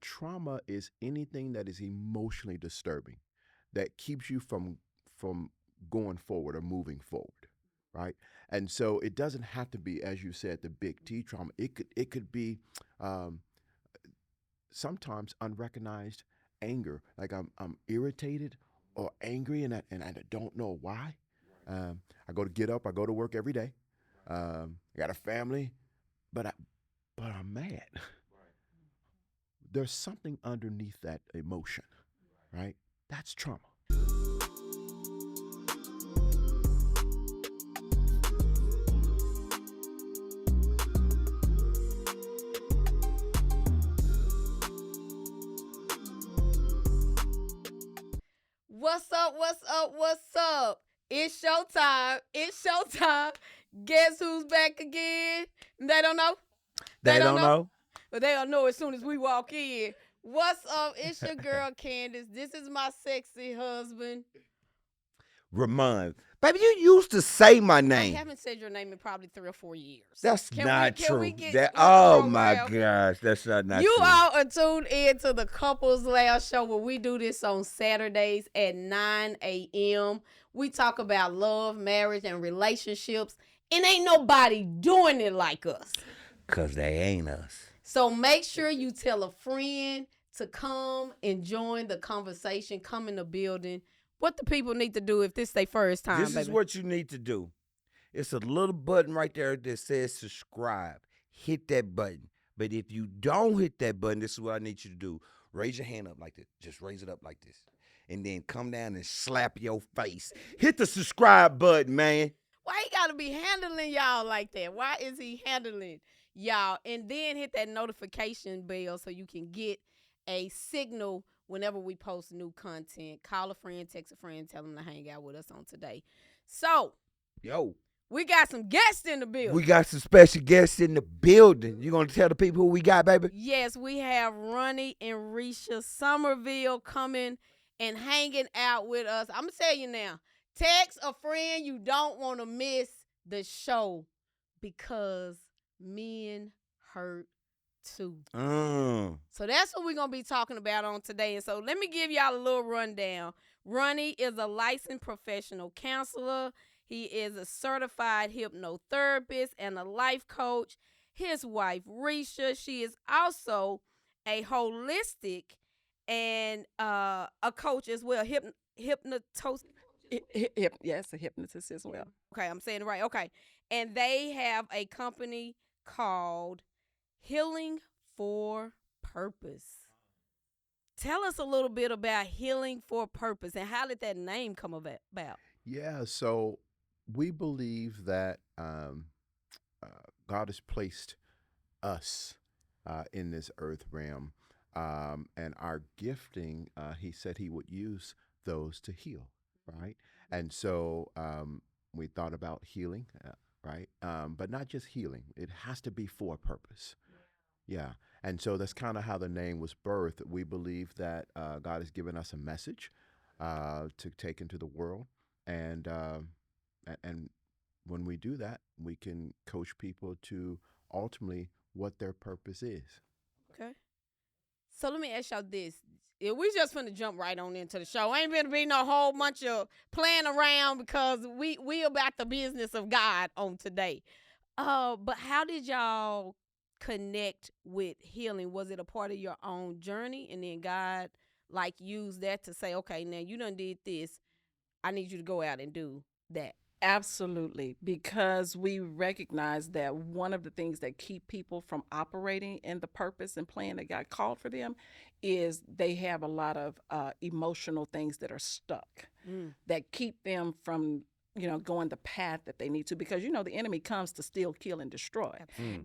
Trauma is anything that is emotionally disturbing that keeps you from going forward or moving forward, right? And so it doesn't have to be, as you said, the big T trauma. It could be um, sometimes unrecognized anger, like I'm irritated or angry, and I don't know why. I go to get up, I go to work every day. I got a family, but I'm mad. There's something underneath that emotion, right? That's trauma. What's up? What's up? What's up? It's showtime. It's showtime. Guess who's back again? They don't know. They They don't don't know. know. But they'll know as soon as we walk in. What's up? It's your girl Candace. This is my sexy husband. Remon. Baby, you used to say my I name. haven't said your name in probably 3 or 4 years. That's Can not we, can we true. get That, with the oh my program? gosh, that's not You true. all are tuned in to the Couples Lounge Show where we do this on Saturdays at 9 a.m. We talk about love, marriage, and relationships, and ain't nobody doing it like us. Because they ain't us. So make sure you tell a friend to come and join the conversation, come in the building. What the people need to do if this is their first time, This is baby? what you need to do. It's a little button right there that says subscribe. Hit that button. But if you don't hit that button, this is what I need you to do. Raise your hand up like this. Just raise it up like this. And then come down and slap your face. Hit the subscribe button, man. Why he gotta be handling y'all like that? Why is he handling y'all? And then hit that notification bell so you can get a signal whenever we post new content. Call a friend, text a friend, tell them to hang out with us on today. So, Yo, we got some guests in the building. we got some special guests in the building. You going to tell the people who we got, baby? Yes, we have Ronnie and Risha Somerville coming and hanging out with us. I'm going to tell you now, text a friend you don't want to miss the show because men hurt too. So that's what we're going to be talking about on today. And so let me give y'all a little rundown. Ronnie is a licensed professional counselor. He is a certified hypnotherapist and a life coach. His wife, Risha, she is also a holistic and a coach as well. Hypnosis. Yes, a hypnotist as well. Okay, I'm saying it right. Okay. And they have a company called Healing for Purpose. Tell us a little bit about Healing for Purpose and how did that name come about? Yeah, so we believe that God has placed us in this earth realm, and our gifting, He said He would use those to heal, right? And so we thought about healing, right? But not just healing, it has to be for a purpose. Yeah. And so that's kind of how the name was birthed. We believe that God has given us a message to take into the world. And when we do that, we can coach people to ultimately what their purpose is. Okay. So let me ask y'all this. Yeah, we just finna jump right on into the show. Ain't gonna be no whole bunch of playing around because we about the business of God on today. But how did y'all connect with healing? Was it a part of your own journey and then God like used that to say, okay, now you done did this. I need you to go out and do that. Absolutely, because we recognize that one of the things that keep people from operating in the purpose and plan that God called for them is they have a lot of emotional things that are stuck that keep them from going the path that they need to, because the enemy comes to steal, kill, and destroy.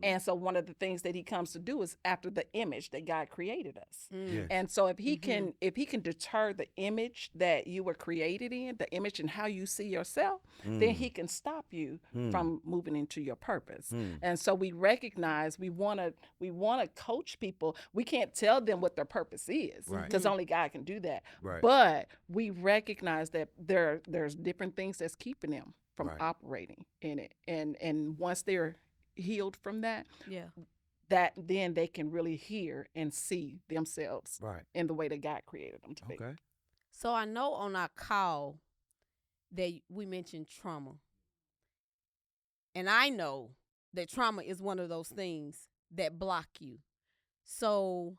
And so one of the things that he comes to do is after the image that God created us. Yes. And so if he can deter the image that you were created in, the image and how you see yourself, then he can stop you from moving into your purpose. And so we recognize we want to coach people. We can't tell them what their purpose is Right. because only God can do that. Right. But we recognize that there's different things that's keeping them from Right. operating in it. And once they're healed from that, Yeah. that then they can really hear and see themselves Right. in the way that God created them to be. Okay. So I know on our call that we mentioned trauma. And I know that trauma is one of those things that block you. So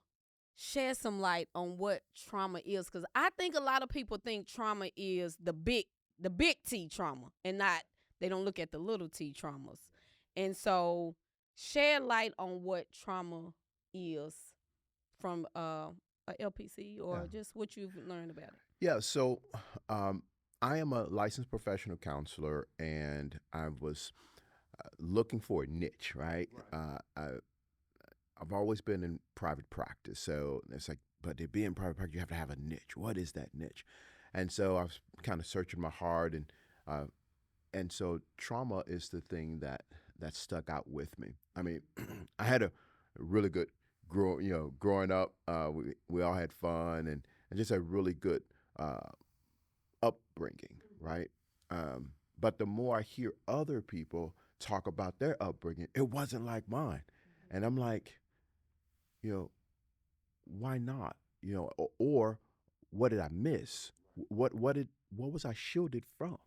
shed some light on what trauma is, because I think a lot of people think trauma is the big T trauma, and not, they don't look at the little T traumas. And so shed light on what trauma is from a LPC, Yeah. or just what you've learned about it. Yeah. So um, I am a licensed professional counselor, and I was looking for a niche, right? I've always been in private practice. So it's like, but to be in private practice, you have to have a niche. What is that niche? And so I was kind of searching my heart, uh, and so trauma is the thing that stuck out with me. I mean, I had a really good growing up. We all had fun, and just a really good uh, upbringing, right? But the more I hear other people talk about their upbringing, it wasn't like mine, and I'm like, you know, why not? Or what did I miss? What was I shielded from,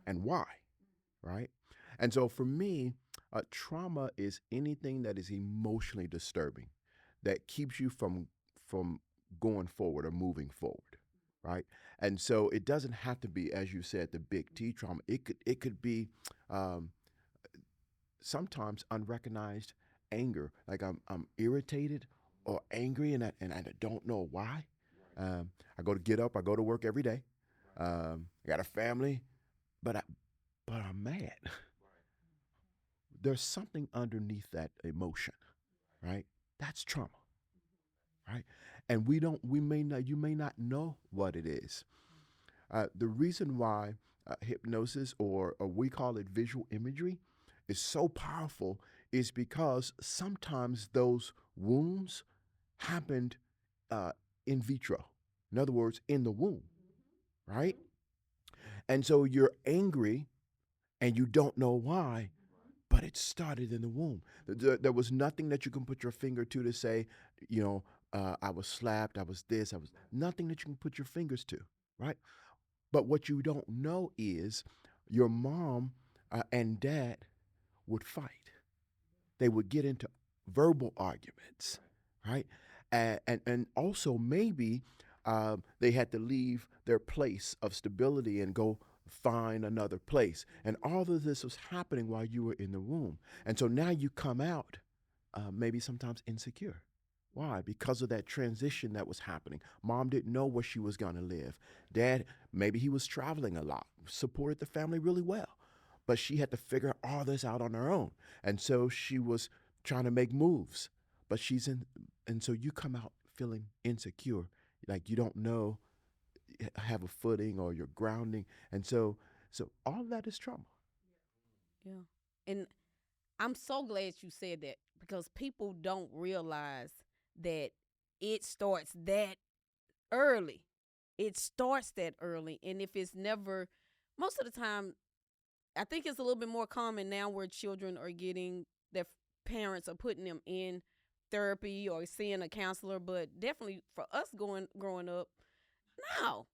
and why? Right? And so for me, trauma is anything that is emotionally disturbing, that keeps you from going forward or moving forward, right? And so it doesn't have to be, as you said, the big T trauma. It could be um, sometimes unrecognized anger, like I'm irritated or angry, and I don't know why. I go to get up, I go to work every day. I got a family, but I'm mad. There's something underneath that emotion, right? That's trauma, right? And we may not, you may not know what it is. The reason why hypnosis, or we call it visual imagery, is so powerful is because sometimes those wounds happened uh, in vitro. In other words, in the womb, right? And so you're angry and you don't know why, but it started in the womb. There was nothing that you can put your finger to say, I was slapped, I was this, I was nothing that you can put your fingers to, right? But what you don't know is your mom and dad would fight. They would get into verbal arguments, right? And also maybe they had to leave their place of stability and go find another place. And all of this was happening while you were in the womb. And so now you come out maybe sometimes insecure. Why? Because of that transition that was happening. Mom didn't know where she was going to live. Dad, maybe he was traveling a lot, supported the family really well. But she had to figure all this out on her own. And so she was trying to make moves. But and so you come out feeling insecure, like you don't know, have a footing or you're grounding. And so all that is trauma. Yeah. And I'm so glad you said that, because people don't realize that it starts that early. It starts that early. And if it's never, most of the time, I think it's a little bit more common now where children are getting, their parents are putting them in therapy or seeing a counselor. But definitely for us growing up, no,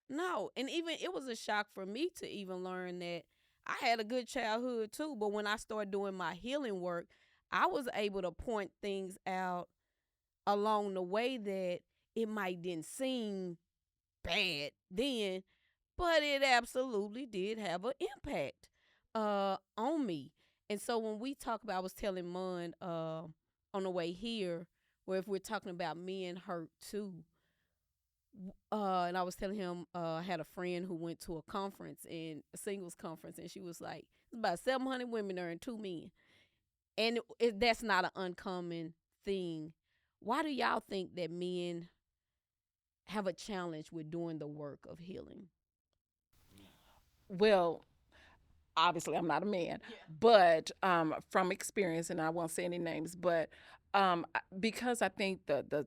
no. And even it was a shock for me to even learn that I had a good childhood too. But when I started doing my healing work, I was able to point things out along the way that it might didn't seem bad then, but it absolutely did have an impact on me. And so when we talk about, I was telling Mon on the way here, where if we're talking about men hurt too, and I was telling him I had a friend who went to a conference, and a singles conference, and she was like, "It's about 700 women there and 2 men," and that's not an uncommon thing. Why do y'all think that men have a challenge with doing the work of healing? Well, obviously I'm not a man, but from experience, and I won't say any names, but because I think the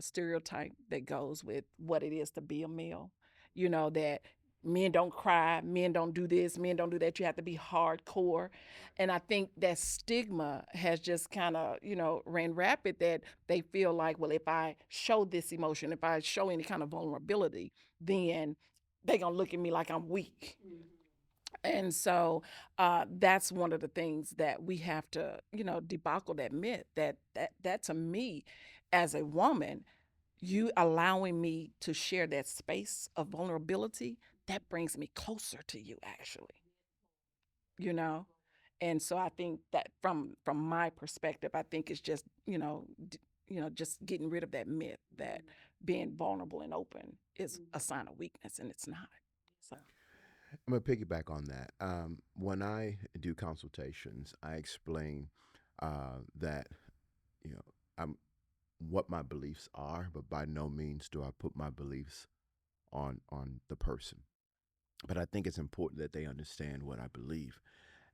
stereotype that goes with what it is to be a male, that men don't cry, men don't do this, men don't do that. You have to be hardcore. And I think that stigma has just kind of, ran rapid, that they feel like, well, if I show this emotion, if I show any kind of vulnerability, then they're going to look at me like I'm weak. And so that's one of the things that we have to, debacle that myth, that to me, as a woman, you allowing me to share that space of vulnerability, that brings me closer to you, actually, you know. And so I think that from my perspective, I think it's just, just getting rid of that myth that being vulnerable and open is a sign of weakness, and it's not. So I'm gonna piggyback on that. When I do consultations, I explain that you know I'm what my beliefs are, but by no means do I put my beliefs on the person. But I think it's important that they understand what I believe.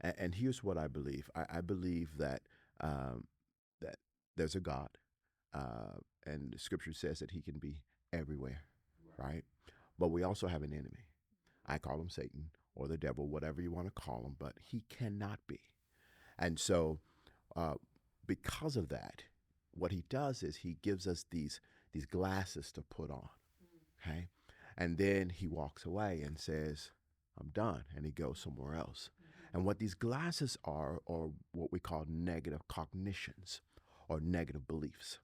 And here's what I believe. I believe um, that there's a God, and the Scripture says that He can be everywhere, right? But we also have an enemy. I call him Satan or the devil, whatever you want to call him, but he cannot be. And so, uh, because of that, what he does is he gives us these glasses to put on, okay? And then he walks away and says, "I'm done," and he goes somewhere else. And what these glasses are what we call negative cognitions or negative beliefs.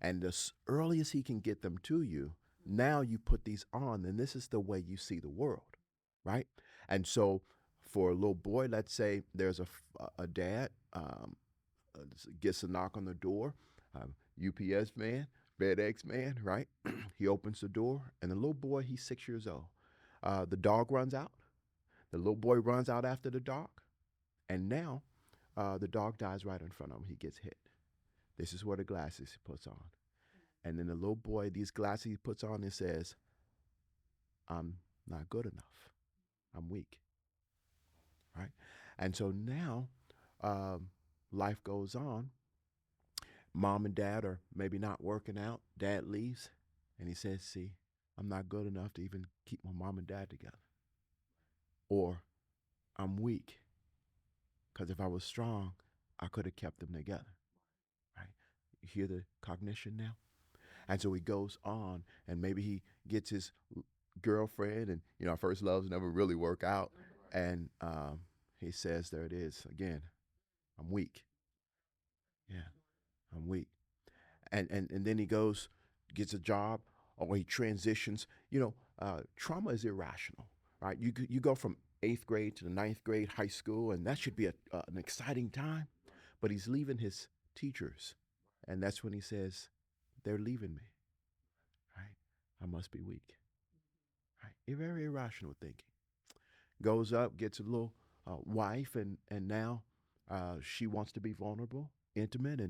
And the earliest he can get them to you, now you put these on, and this is the way you see the world, right? And so, for a little boy, let's say there's a dad gets a knock on the door, UPS man, FedEx man, right? He opens the door, and the little boy, he's 6 years old. The dog runs out. The little boy runs out after the dog, and now the dog dies right in front of him. He gets hit. This is where the glasses he puts on. And then the little boy, these glasses he puts on and says, "I'm not good enough. I'm weak." Right? And so now um, life goes on. Mom and dad are maybe not working out. Dad leaves and he says, "See, I'm not good enough to even keep my mom and dad together." Or, "I'm weak because if I was strong, I could have kept them together." Right? You hear the cognition now? And so he goes on, and maybe he gets his girlfriend, and our first loves never really work out. And he says, "There it is again. I'm weak. Yeah, I'm weak." And then he goes, gets a job, or he transitions. Trauma is irrational, right? You go from eighth grade to the ninth grade, high school, and that should be an exciting time. But he's leaving his teachers, and that's when he says, "They're leaving me. Right? I must be weak." Right? You're very irrational thinking. Goes up, gets a little wife, and now she wants to be vulnerable, intimate,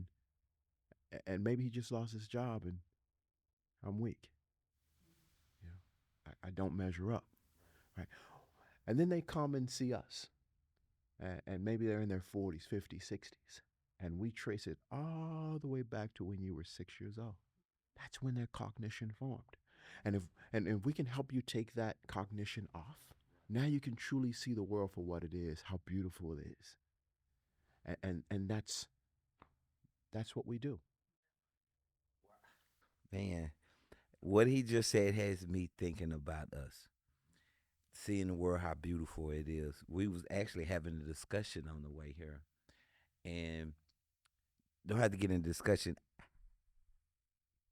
and maybe he just lost his job, and "I'm weak. You know, I don't measure up." Right? And then they come and see us, and maybe they're in their 40s, 50s, 60s, and we trace it all the way back to when you were 6 years old. That's when their cognition formed. And if we can help you take that cognition off, now you can truly see the world for what it is, how beautiful it is. And that's what we do. Man, what he just said has me thinking about us, seeing the world how beautiful it is. We was actually having a discussion on the way here, and don't have to get into discussion.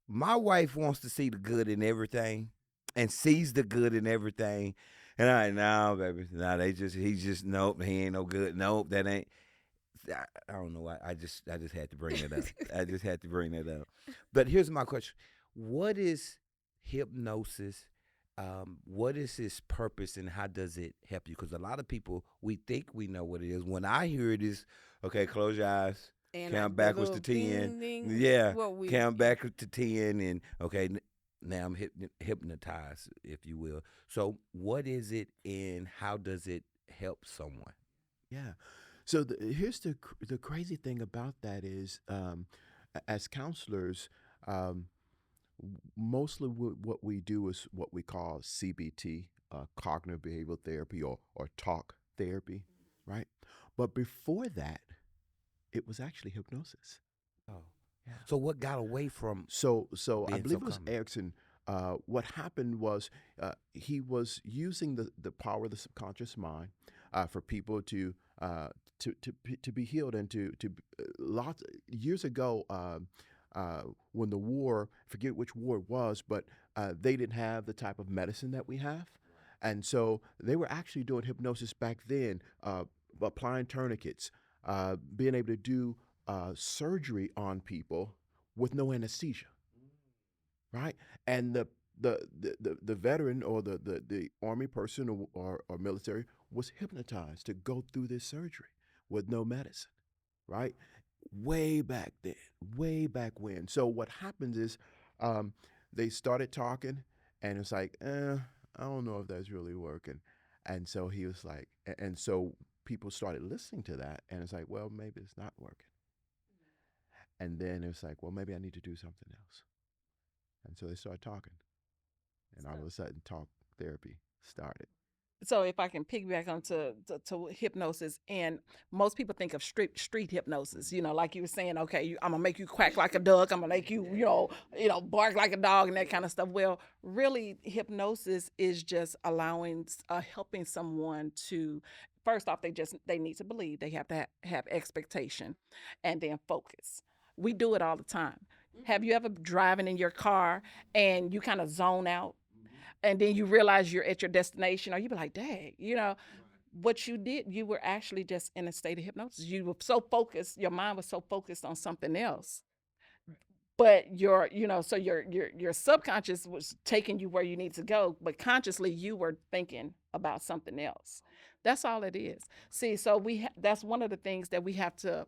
My wife wants to see the good in everything, and sees the good in everything. And I, nah, baby, nah, he's just, nope, he ain't no good. Nope, that ain't. I don't know. I just had to bring it up. I just had to bring that up. But here's my question: what is hypnosis? What is its purpose, and how does it help you? Because a lot of people, we think we know what it is. When I hear it is, okay, close your eyes, And count the backwards little to 10. ding ding. Yeah, What we count backwards to 10, and okay, now I'm hypnotized, if you will. So, what is it, and how does it help someone? Yeah. So here's the crazy thing about that is, as counselors, um, mostly what we do is what we call CBT, cognitive behavioral therapy or talk therapy, right? But before that, it was actually hypnosis. Oh. Yeah. So what got away from So I being so believe it was common? Erickson. What happened was he was using the power of the subconscious mind for people uh, to be healed and to lots years ago. When the war, forget which war it was, but they didn't have the type of medicine that we have, and so they were actually doing hypnosis back then, applying tourniquets, being able to do surgery on people with no anesthesia, right? And the veteran or the army person or military was hypnotized to go through this surgery with no medicine, right? Way back then, way back when. So what happens is um, they started talking, and it's like, I don't know if that's really working. And so he was like, and so people started listening to that, and it's like, well, maybe it's not working. And then it's like, well, maybe I need to do something else. And so they started talking, and all of a sudden, talk therapy started. So if I can piggyback onto to hypnosis, and most people think of street hypnosis, like you were saying, okay, I'm gonna make you quack like a duck, I'm gonna make you, bark like a dog, and that kind of stuff. Well, really, hypnosis is just allowing, helping someone to. First off, they need to believe. They have to have expectation, and then focus. We do it all the time. Have you ever driving in your car and you kind of zone out? And then you realize you're at your destination, or you be like, dang, what you did, you were actually just in a state of hypnosis. You were so focused, your mind was so focused on something else. But so your subconscious was taking you where you need to go, but consciously you were thinking about something else. That's all it is. See, so that's one of the things that we have to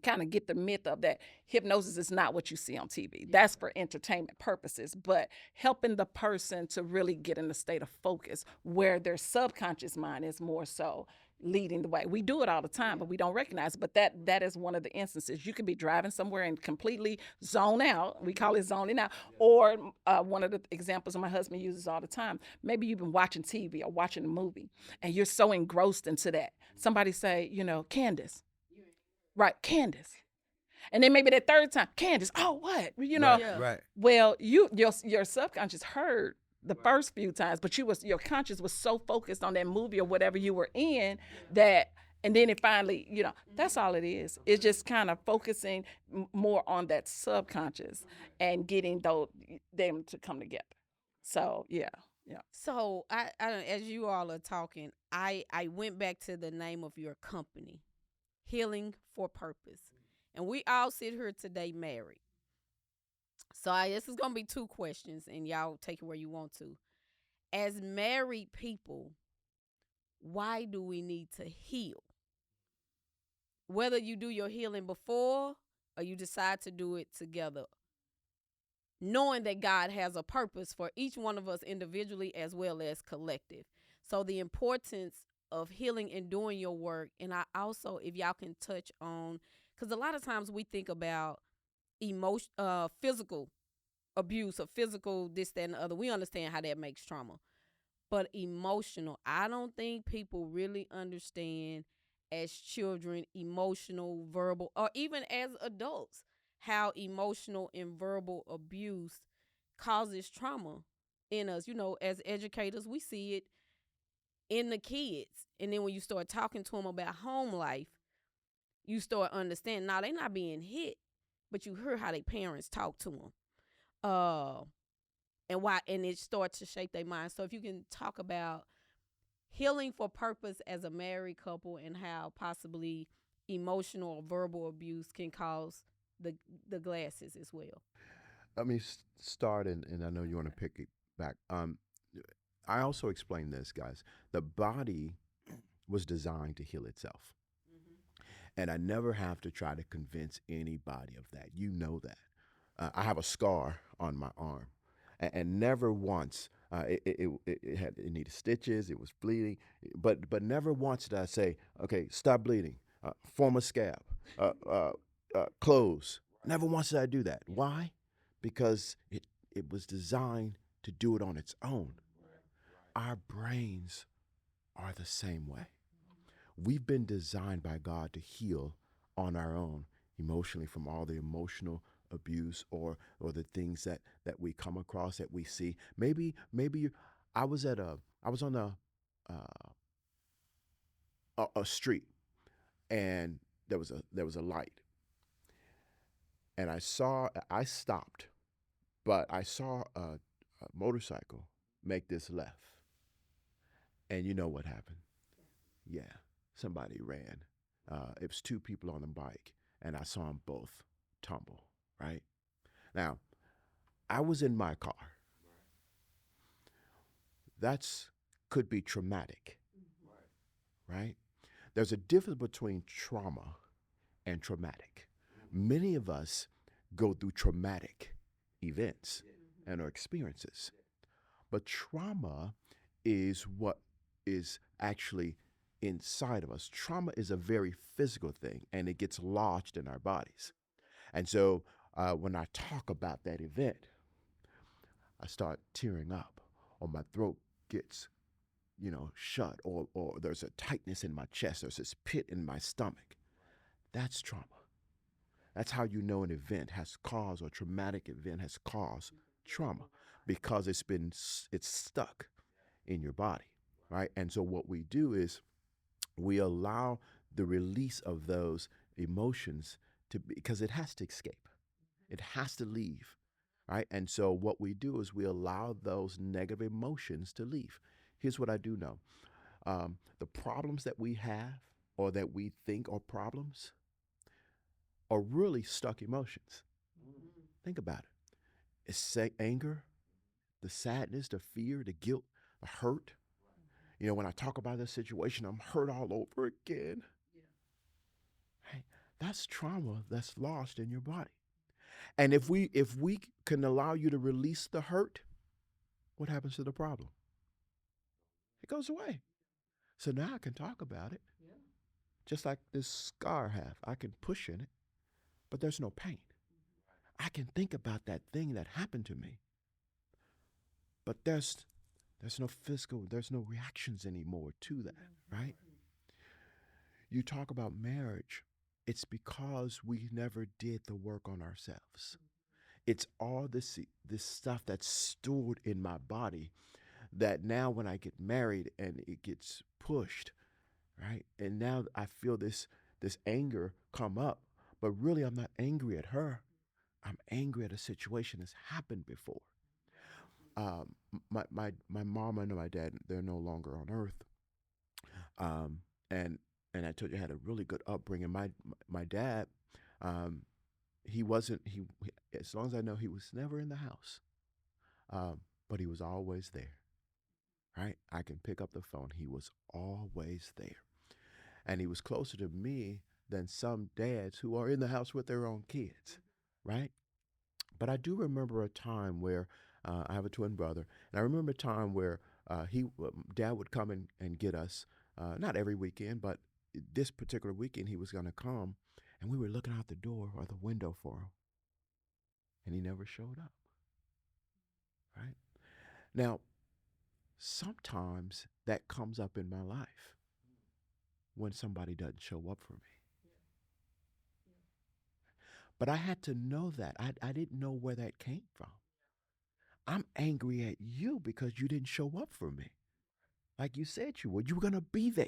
kind of get the myth of that hypnosis is not what you see on TV. That's for entertainment purposes, but helping the person to really get in a state of focus where their subconscious mind is more so leading the way. We do it all the time, but we don't recognize it. But that is one of the instances. You could be driving somewhere and completely zone out. We call it zoning out. Or one of the examples my husband uses all the time. Maybe you've been watching TV or watching a movie, and you're so engrossed into that. Somebody say, Candace. Right, Candace. And then maybe that third time, Candace, oh, what? Right, Yeah. right. Well, your subconscious heard the first few times, but your conscious was so focused on that movie or whatever you were in that, and then it finally, that's all it is. It's just kind of focusing more on that subconscious and getting them to come together. So yeah. So as you all are talking, I went back to the name of your company, Healing for Purpose, and we all sit here today married. So this is gonna be two questions, and y'all take it where you want to. As married people, why do we need to heal? Whether you do your healing before or you decide to do it together, knowing that God has a purpose for each one of us individually as well as collective. So the importance of healing and doing your work. And I also, if y'all can touch on, because a lot of times we think about physical abuse or physical this, that, and the other. We understand how that makes trauma. But emotional, I don't think people really understand as children, emotional, verbal, or even as adults, how emotional and verbal abuse causes trauma in us. As educators, we see it in the kids. And then when you start talking to them about home life, you start understanding, now they're not being hit, but you hear how their parents talk to them. And it starts to shape their mind. So if you can talk about healing for purpose as a married couple and how possibly emotional or verbal abuse can cause the glasses as well. Let me start, and I know you want to pick it back. I also explain this, guys. The body was designed to heal itself. And I never have to try to convince anybody of that. You know that. I have a scar on my arm, and never once it needed stitches. It was bleeding, but never once did I say, "Okay, stop bleeding. Form a scab. Close." Never once did I do that. Why? Because it was designed to do it on its own. Our brains are the same way. We've been designed by God to heal on our own emotionally from all the emotional abuse or the things that we come across that we see. Maybe I was at a I was on uh, a street, and there was a light, and I stopped, but I saw a motorcycle make this left, and you know what happened? Yeah, somebody ran. It was two people on a bike, and I saw them both tumble. Right now, I was in my car. That's could be traumatic, right? There's a difference between trauma and traumatic. Many of us go through traumatic events and or experiences, but trauma is what is actually inside of us. Trauma is a very physical thing, and it gets lodged in our bodies. And so when I talk about that event, I start tearing up, or my throat gets, shut, or there's a tightness in my chest, there's this pit in my stomach. That's trauma. That's how you know an event has caused, or a traumatic event has caused trauma, because it's stuck in your body, right? And so what we do is we allow the release of those emotions to be, because it has to escape. It has to leave, right? And so what we do is we allow those negative emotions to leave. Here's what I do know. The problems that we have or that we think are problems are really stuck emotions. Think about it. It's anger, the sadness, the fear, the guilt, the hurt. When I talk about this situation, I'm hurt all over again. Hey, that's trauma that's lost in your body. And if we can allow you to release the hurt, what happens to the problem? It goes away. So now I can talk about it. Just like this scar I have. I can push in it, but there's no pain. I can think about that thing that happened to me, but there's no physical, there's no reactions anymore to that, right? You talk about marriage, it's because we never did the work on ourselves. It's all this stuff that's stored in my body that now when I get married and it gets pushed, right? And now I feel this anger come up, but really I'm not angry at her. I'm angry at a situation that's happened before. My mom and my dad, they're no longer on earth. Um, and and I told you I had a really good upbringing. My dad, um, he wasn't as long as I know he was never in the house, but he was always there. Right? I can pick up the phone. He was always there, and he was closer to me than some dads who are in the house with their own kids. Right? But I do remember a time where I have a twin brother, and I remember a time where dad would come and get us, not every weekend, but this particular weekend he was going to come, and we were looking out the door or the window for him, and he never showed up. Right now, sometimes that comes up in my life when somebody doesn't show up for me. But I had to know that. I didn't know where that came from. I'm angry at you because you didn't show up for me. Like you said you would. You were going to be there,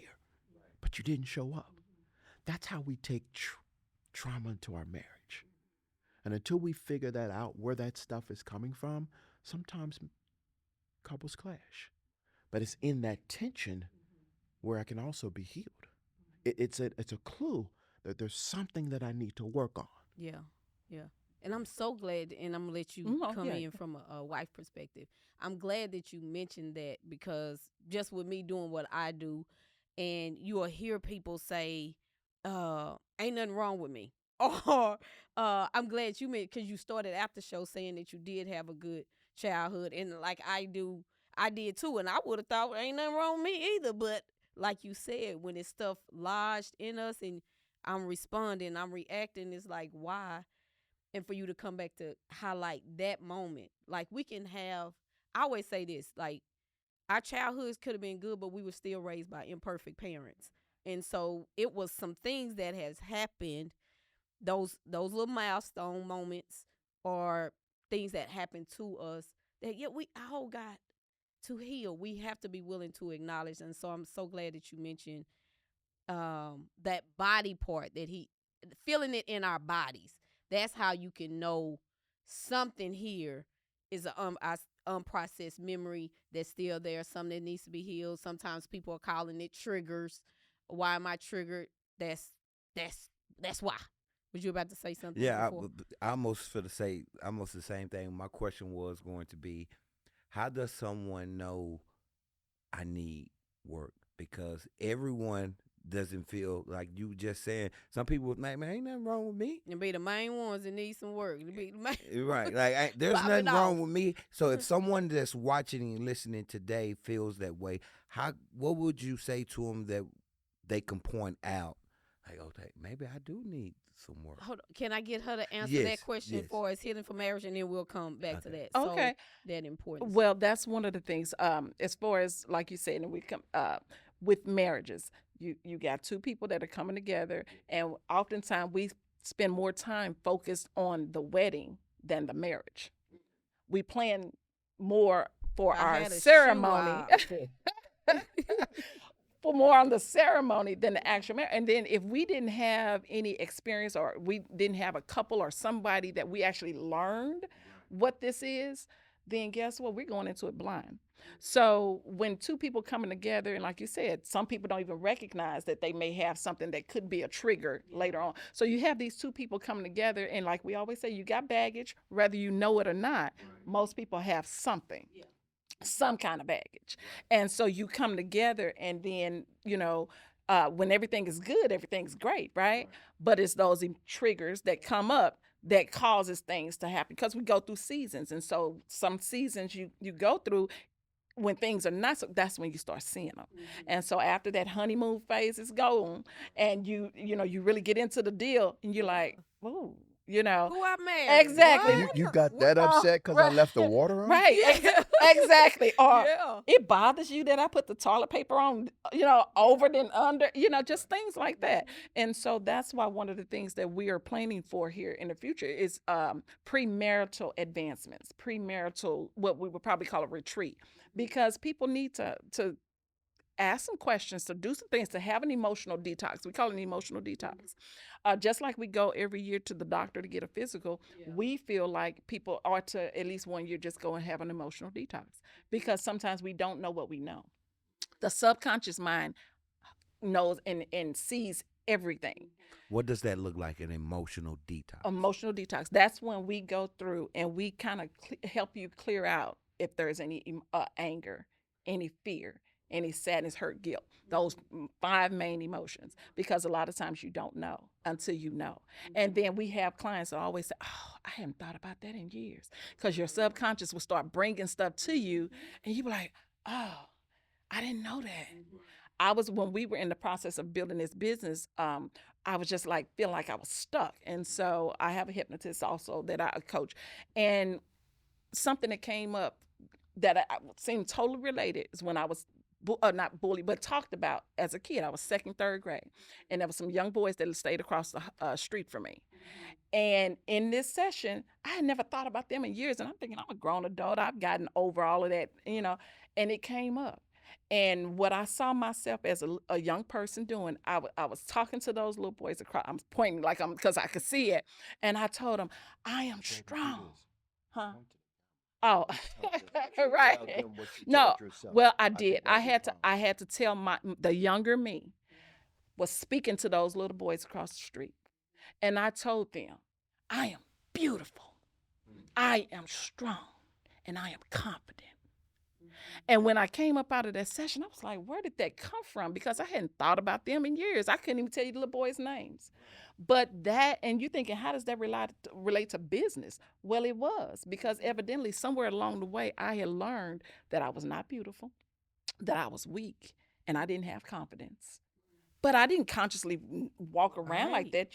but you didn't show up. That's how we take trauma into our marriage. And until we figure that out, where that stuff is coming from, sometimes couples clash. But it's in that tension where I can also be healed. It's a clue that there's something that I need to work on. Yeah, yeah. And I'm so glad, and I'm gonna let you Oh, come yeah. in from a wife perspective. I'm glad that you mentioned that, because just with me doing what I do, and you will hear people say, "Ain't nothing wrong with me," or "I'm glad you meant," because you started after show saying that you did have a good childhood, and like I did too, and I would have thought ain't nothing wrong with me either, but like you said, when it's stuff lodged in us and I'm responding, I'm reacting, it's like why? And for you to come back to highlight that moment, like we can have, I always say this, like our childhoods could have been good, but we were still raised by imperfect parents. And so it was some things that has happened, those little milestone moments or things that happened to us that yet we all got to heal. We have to be willing to acknowledge. And so I'm so glad that you mentioned that body part, that he feeling it in our bodies. That's how you can know something here is a unprocessed memory that's still there, something that needs to be healed. Sometimes people are calling it triggers. Why am I triggered? That's that's why. Was you about to say something Yeah, before? I almost for to say almost the same thing. My question was going to be, how does someone know I need work? Because everyone doesn't feel like you just saying. Some people like, man, ain't nothing wrong with me. And be the main ones that need some work. To be the main Right, like there's popping nothing off. wrong with me. So if someone that's watching and listening today feels that way, what would you say to them that they can point out? Like, okay, maybe I do need some work. Hold on. Can I get her to answer Yes, that question yes. for us, healing for marriage, and then we'll come back to Okay. that. So Okay. that importance. Well, that's one of the things. As far as like you said, and we come with marriages, you got two people that are coming together, and oftentimes we spend more time focused on the wedding than the marriage. We plan more for I our had a shoe ceremony. out. For more on the ceremony than the actual marriage. And then if we didn't have any experience or we didn't have a couple or somebody that we actually learned what this is, then guess what? We're going into it blind. So when two people coming together, and like you said, some people don't even recognize that they may have something that could be a trigger later on. So you have these two people coming together, and like we always say, you got baggage, whether you know it or not. Most people have something, some kind of baggage. And so you come together, and then, when everything is good, everything's great, right? But it's those triggers that come up that causes things to happen because we go through seasons. And so some seasons you go through when things are not so, that's when you start seeing them. And so after that honeymoon phase is gone, and you really get into the deal, and you're like, ooh, Who I married? Exactly. You, What? you got What? that upset because I right. left the water on? Right, Yeah. exactly. Or Yeah. it bothers you that I put the toilet paper on, over than under, just things like that. And so that's why one of the things that we are planning for here in the future is premarital advancements, premarital, what we would probably call a retreat, because people need to ask some questions, to do some things, to have an emotional detox. We call it an emotional detox. Just like we go every year to the doctor to get a physical, we feel like people ought to at least 1 year just go and have an emotional detox, because sometimes we don't know what we know. The subconscious mind knows and sees everything. What does that look like? An emotional detox. Emotional detox. That's when we go through and we kind of help you clear out if there's any anger, any fear, any sadness, hurt, guilt. Those 5 main emotions, because a lot of times you don't know until you know. And then we have clients that always say, oh, I hadn't thought about that in years, because your subconscious will start bringing stuff to you, and you be like, oh, I didn't know that. When we were in the process of building this business, I was just like feeling like I was stuck. And so I have a hypnotist also that I coach, and something that came up that I seemed totally related is when I was not bullied, but talked about as a kid. I was 2nd, 3rd grade, and there was some young boys that stayed across the street from me. And in this session, I had never thought about them in years, and I'm thinking, I'm a grown adult. I've gotten over all of that, and it came up. And what I saw myself as a young person doing, I was talking to those little boys across. I'm pointing because I could see it, and I told them, I am strong. Huh? Oh, right. No, well, I did. I had to tell the younger me was speaking to those little boys across the street. And I told them, I am beautiful. I am strong, and I am confident. And when I came up out of that session, I was like, where did that come from? Because I hadn't thought about them in years. I couldn't even tell you the little boys' names. But and you're thinking, how does that relate to business? Well, it was, because evidently somewhere along the way, I had learned that I was not beautiful, that I was weak, and I didn't have confidence. But I didn't consciously walk around like that.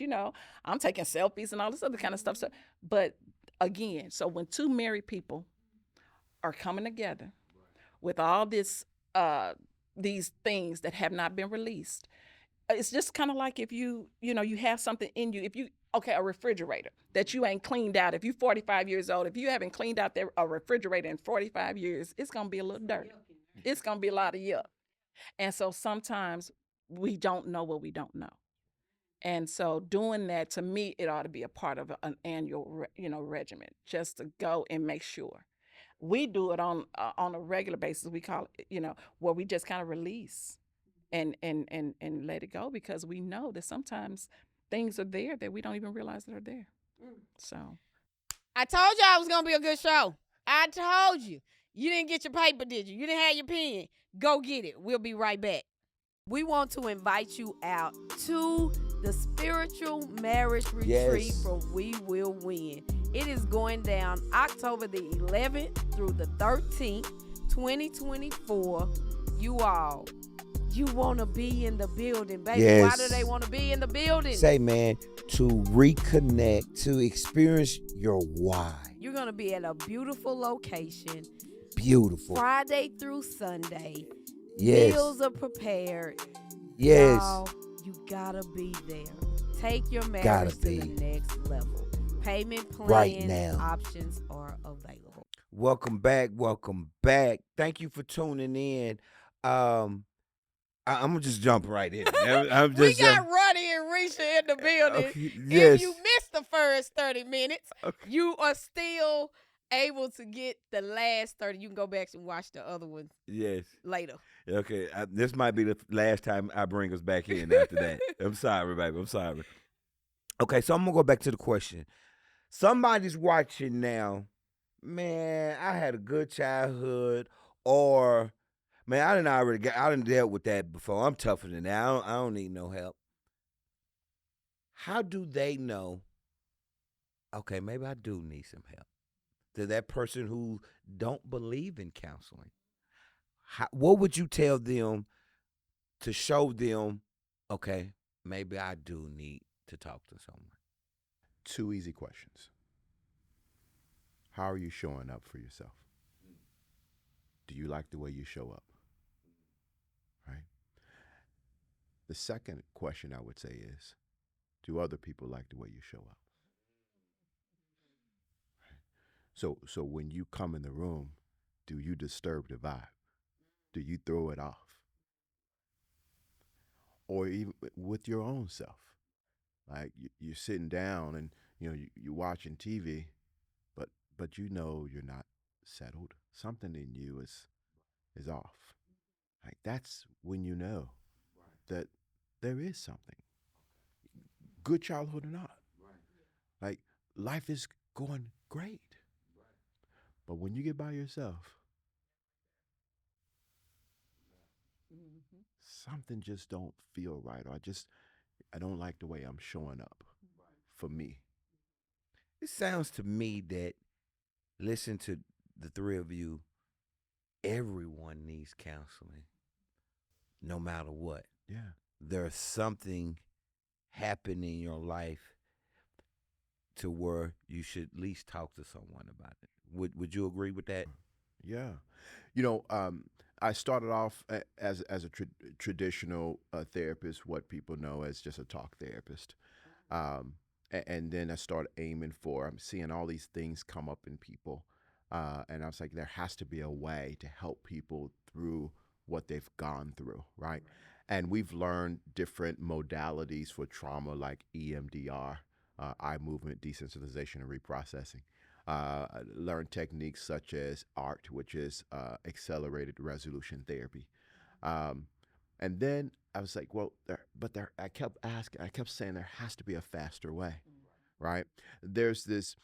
I'm taking selfies and all this other kind of stuff. So, but again, so when two married people are coming together, with all these things that have not been released. It's just kind of like if you have something in you. If you okay, a refrigerator that you ain't cleaned out. If you're 45 years old, if you haven't cleaned out a refrigerator in 45 years, it's gonna be a little dirt. It's gonna be a lot of yuck. And so sometimes we don't know what we don't know. And so doing that, to me, it ought to be a part of an annual, regimen, just to go and make sure. We do it on a regular basis. We call it, where we just kind of release and let it go, because we know that sometimes things are there that we don't even realize that are there. So I told y'all it was gonna be a good show. I told you. You didn't get your paper, did you? You didn't have your pen. Go get it. We'll be right back. We want to invite you out to the spiritual marriage retreat Yes. from We Will Win. It is going down October the 11th through the 13th, 2024. You want to be in the building, baby. Why do Yes. they want to be in the building? Say, man, to reconnect, to experience your why. You're going to be at a beautiful location, Beautiful. Friday through Sunday. Yes. Meals are prepared. Yes. Y'all, you gotta be there. Take your marriage Gotta to the be. next level. Payment plan Right now. options are available. Welcome back. Welcome back. Thank you for tuning in. I'm gonna just jump right in. I'm We just got Ronnie and Risha in the building. okay, If yes. you missed the first 30 minutes, Okay. you are still able to get the last 30. You can go back and watch the other ones Yes. later. Okay. This might be the last time I bring us back in after that. I'm sorry, baby. I'm sorry. Okay, so I'm gonna go back to the question. Somebody's watching now. Man, I had a good childhood, or man, I done dealt with that before. I'm tougher than that. I don't need no help. How do they know? Okay, maybe I do need some help. To that person who don't believe in counseling, what would you tell them to show them? Okay, maybe I do need to talk to someone. Two easy questions. How are you showing up for yourself? Do you like the way you show up? Right? The second question I would say is, do other people like the way you show up? So when you come in the room, do you disturb the vibe? Do you throw it off? Or even with your own self? Like you're sitting down and you're watching TV, but you're not settled. Something in you is off. Like that's when you know that there is something, good childhood or not. Like life is going great, but when you get by yourself, something just don't feel right, or I don't like the way I'm showing up for me. It sounds to me that, listen to the three of you, everyone needs counseling, no matter what. Yeah. There's something happen in your life to where you should at least talk to someone about it. Would you agree with that? Yeah. I started off as a traditional therapist, what people know as just a talk therapist. And then I started aiming for, I'm seeing all these things come up in people. And I was like, there has to be a way to help people through what they've gone through, right? And we've learned different modalities for trauma like EMDR, eye movement desensitization and reprocessing. Learn techniques such as ART, which is accelerated resolution therapy. Um, and then I was like, well, I kept saying there has to be a faster way, right? There's this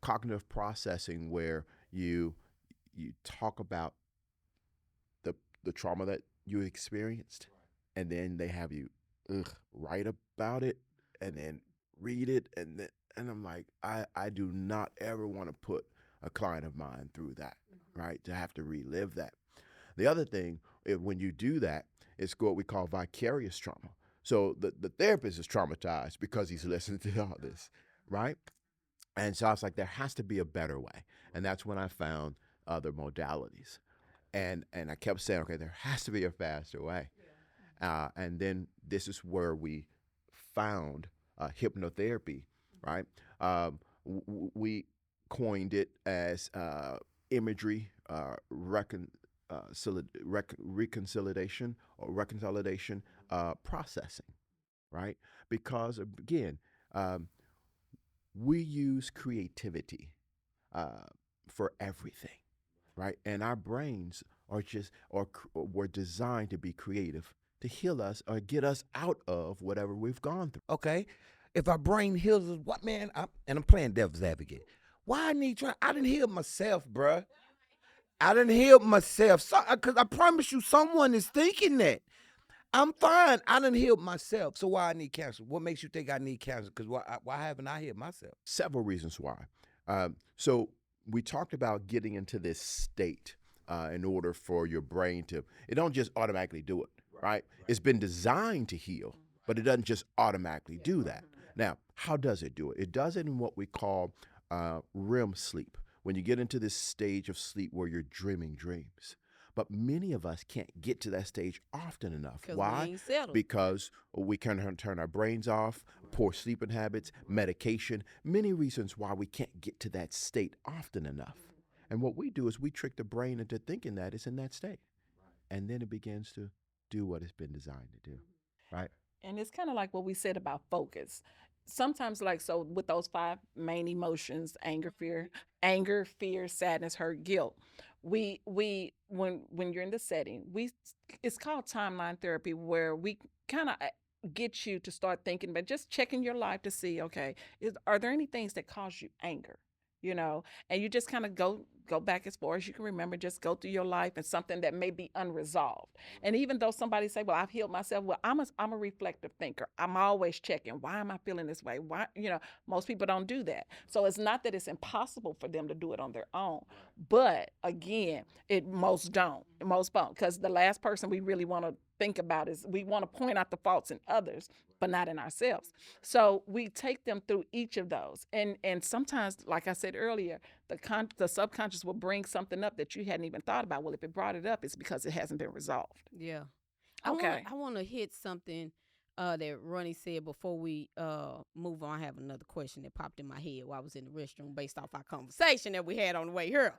cognitive processing where you talk about the trauma that you experienced, and then they have you write about it, and then read it, and I'm like, I do not ever want to put a client of mine through that, right? To have to relive that. The other thing, when you do that, it's what we call vicarious trauma. So the therapist is traumatized because he's listening to all this, right? And so I was like, there has to be a better way. And that's when I found other modalities. And I kept saying, okay, there has to be a faster way. And then this is where we found hypnotherapy, right? We coined it as imagery reconciliation or reconciliation processing, right? Because again, um, we use creativity uh, for everything, right? And our brains are just or were designed to be creative to heal us or get us out of whatever we've gone through. Okay, if our brain heals us, what man? And I'm playing devil's advocate. Why I need try? I didn't heal myself, bruh. I didn't heal myself. So, cause I promise you, someone is thinking that. I'm fine. I done healed myself. So why I need cancer? What makes you think I need cancer? Because why haven't I healed myself? Several reasons why. So we talked about getting into this state in order for your brain to. It don't just automatically do it, right? It's been designed to heal, but it doesn't just automatically do that. Now, how does it do it? It does it in what we call REM sleep. When you get into this stage of sleep where you're dreaming dreams. But many of us can't get to that stage often enough. Because we Why? ain't settled. Because we can turn our brains off, poor sleeping habits, medication, many reasons why we can't get to that state often enough. And what we do is we trick the brain into thinking that it's in that state. And then it begins to do what it's been designed to do, right? And it's kind of like what we said about focus. Sometimes, like, so with those five main emotions, anger, fear, sadness, hurt, guilt, we when you're in the setting, it's called timeline therapy, where we kind of get you to start thinking, but just checking your life to see, okay, are there any things that cause you anger? You know, and you just kind of go back as far as you can remember, just go through your life and something that may be unresolved. And even though somebody say, well, I've healed myself, well, I'm a reflective thinker. I'm always checking, why am I feeling this way? Why, most people don't do that. So it's not that it's impossible for them to do it on their own. But again, most don't. Because the last person we really want to think about is, we want to point out the faults in others, but not in ourselves. So we take them through each of those. And sometimes, like I said earlier, the subconscious will bring something up that you hadn't even thought about. Well, if it brought it up, it's because it hasn't been resolved. Yeah. Okay. I want to hit something that Ronnie said before we move on. I have another question that popped in my head while I was in the restroom based off our conversation that we had on the way here.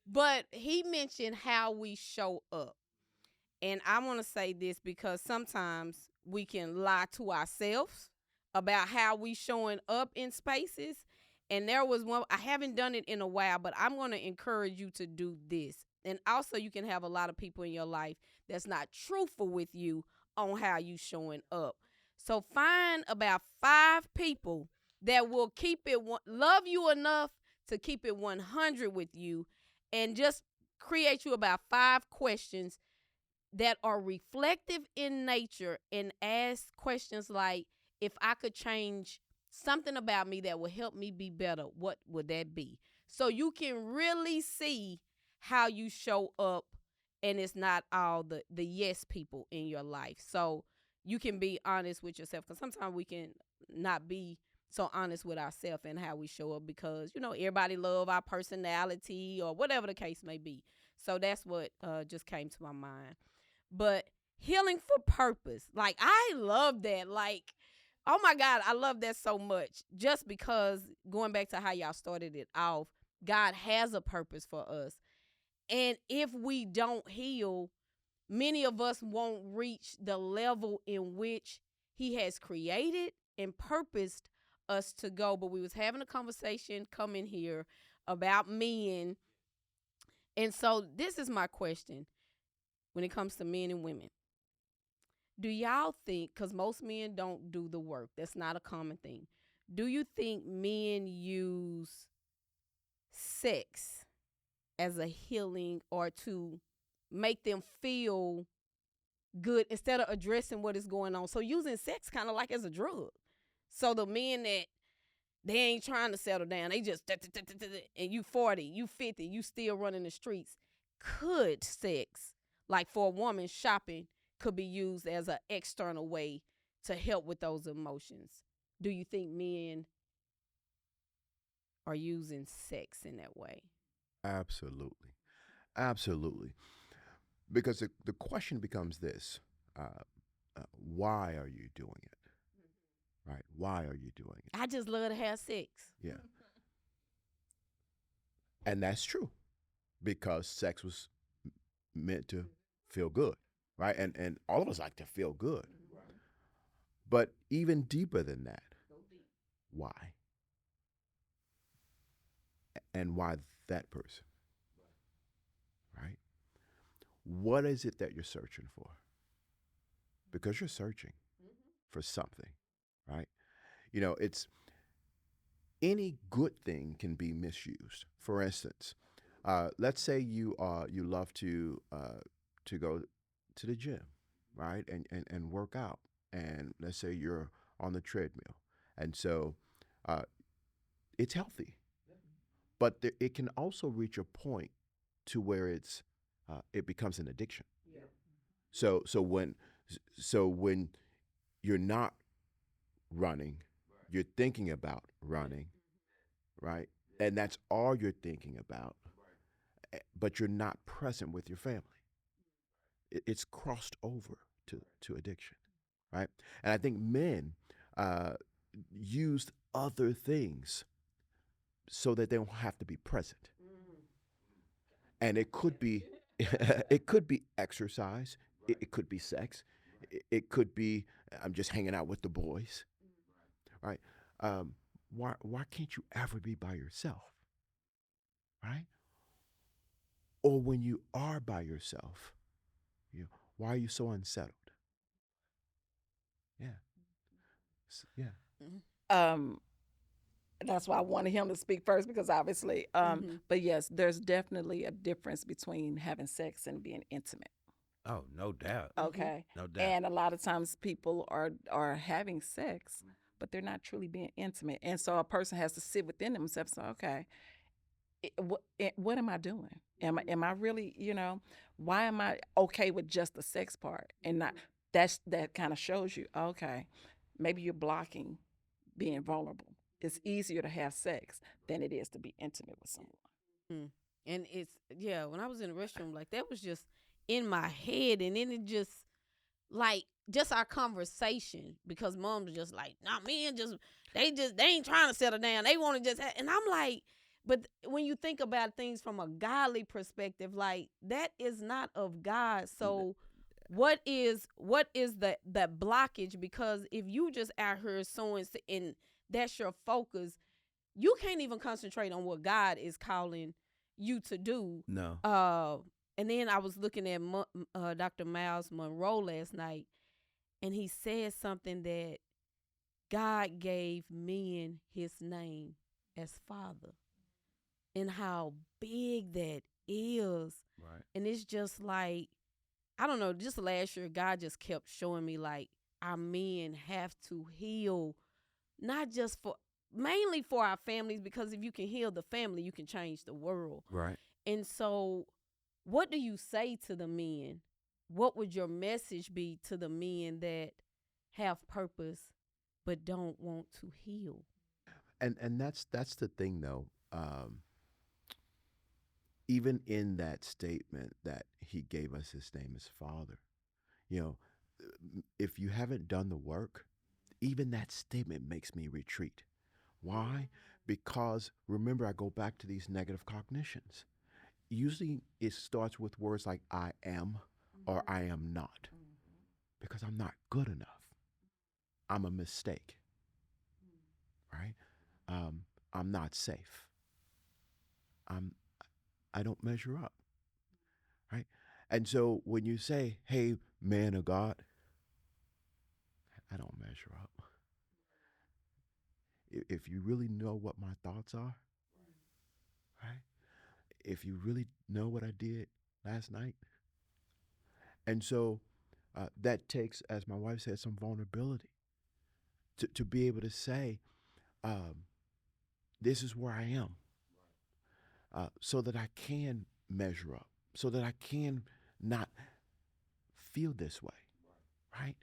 But he mentioned how we show up. And I want to say this because sometimes we can lie to ourselves about how we showing up in spaces. And there was one, I haven't done it in a while, but I'm going to encourage you to do this. And also you can have a lot of people in your life that's not truthful with you on how you showing up. So find about 5 people that will love you enough to keep it 100 with you, and just create you about 5 questions that are reflective in nature, and ask questions like, if I could change something about me that would help me be better, what would that be? So you can really see how you show up, and it's not all the yes people in your life. So you can be honest with yourself, because sometimes we can not be so honest with ourselves and how we show up, because everybody love our personality or whatever the case may be. So that's what just came to my mind. But healing for purpose, like, I love that. Like, oh my God, I love that so much. Just because, going back to how y'all started it off, God has a purpose for us. And if we don't heal, many of us won't reach the level in which he has created and purposed us to go. But we was having a conversation coming here about men. And so this is my question when it comes to men and women. Do y'all think, because most men don't do the work, that's not a common thing. Do you think men use sex as a healing, or to make them feel good instead of addressing what is going on? So using sex kind of like as a drug. So the men that they ain't trying to settle down, they just, and you 40, you 50, you still running the streets. Could sex, like for a woman, shopping could be used as an external way to help with those emotions? Do you think men are using sex in that way? Absolutely. Absolutely. Because the question becomes this: uh, why are you doing it? Right? Why are you doing it? I just love to have sex. Yeah, and that's true because sex was meant to feel good, right? And all of us like to feel good, but even deeper than that, why? And why that person, right? What is it that you're searching for? Because you're searching for something, right? You know, it's any good thing can be misused. For instance, let's say you love to go to the gym, right, and work out, and let's say you're on the treadmill, and so uh, it's healthy, but it can also reach a point to where it becomes an addiction. So so when so when you're not running, you're thinking about running, right? And that's all you're thinking about, but you're not present with your family. It's crossed over to addiction, right? And I think men uh, used other things so that they don't have to be present. And it could be it could be exercise, it could be sex, it could be I'm just hanging out with the boys, right? Why can't you ever be by yourself, right? Or when you are by yourself, you know, why are you so unsettled? Yeah, yeah. Um, that's why I wanted him to speak first because obviously, but yes, there's definitely a difference between having sex and being intimate. Oh, no doubt. Okay. No doubt. And a lot of times people are having sex, but they're not truly being intimate. And so a person has to sit within themselves and say, okay, what am I doing? Am I really, why am I okay with just the sex part and not that kind of shows you, okay, maybe you're blocking being vulnerable. It's easier to have sex than it is to be intimate with someone. Mm. And it's yeah, when I was in the restroom, like that was just in my head, and then it just like just our conversation because mom was just like, nah, men they ain't trying to settle down. They want to just and I'm like, but when you think about things from a godly perspective, like that is not of God. So what is that blockage? Because if you just out here sowing and that's your focus, you can't even concentrate on what God is calling you to do. No. And then I was looking at Dr. Miles Monroe last night, and he said something that God gave men his name as Father, and how big that is. Right. And it's just like, I don't know, just last year, God just kept showing me like our men have to heal, not just for, mainly for our families, because if you can heal the family, you can change the world. Right. And so, what do you say to the men? What would your message be to the men that have purpose but don't want to heal? And that's the thing though. Even in that statement that he gave us his name as Father, you know, if you haven't done the work, even that statement makes me retreat. Why? Because remember, I go back to these negative cognitions. Usually it starts with words like I am or I am not, because I'm not good enough. I'm a mistake, right? I'm not safe. I'm I don't measure up, right? And so when you say, "Hey, man of God," I don't measure up. If you really know what my thoughts are, right? If you really know what I did last night, and so that takes, as my wife said, some vulnerability to be able to say, um, "This is where I am," so that I can measure up, so that I can not feel this way, right?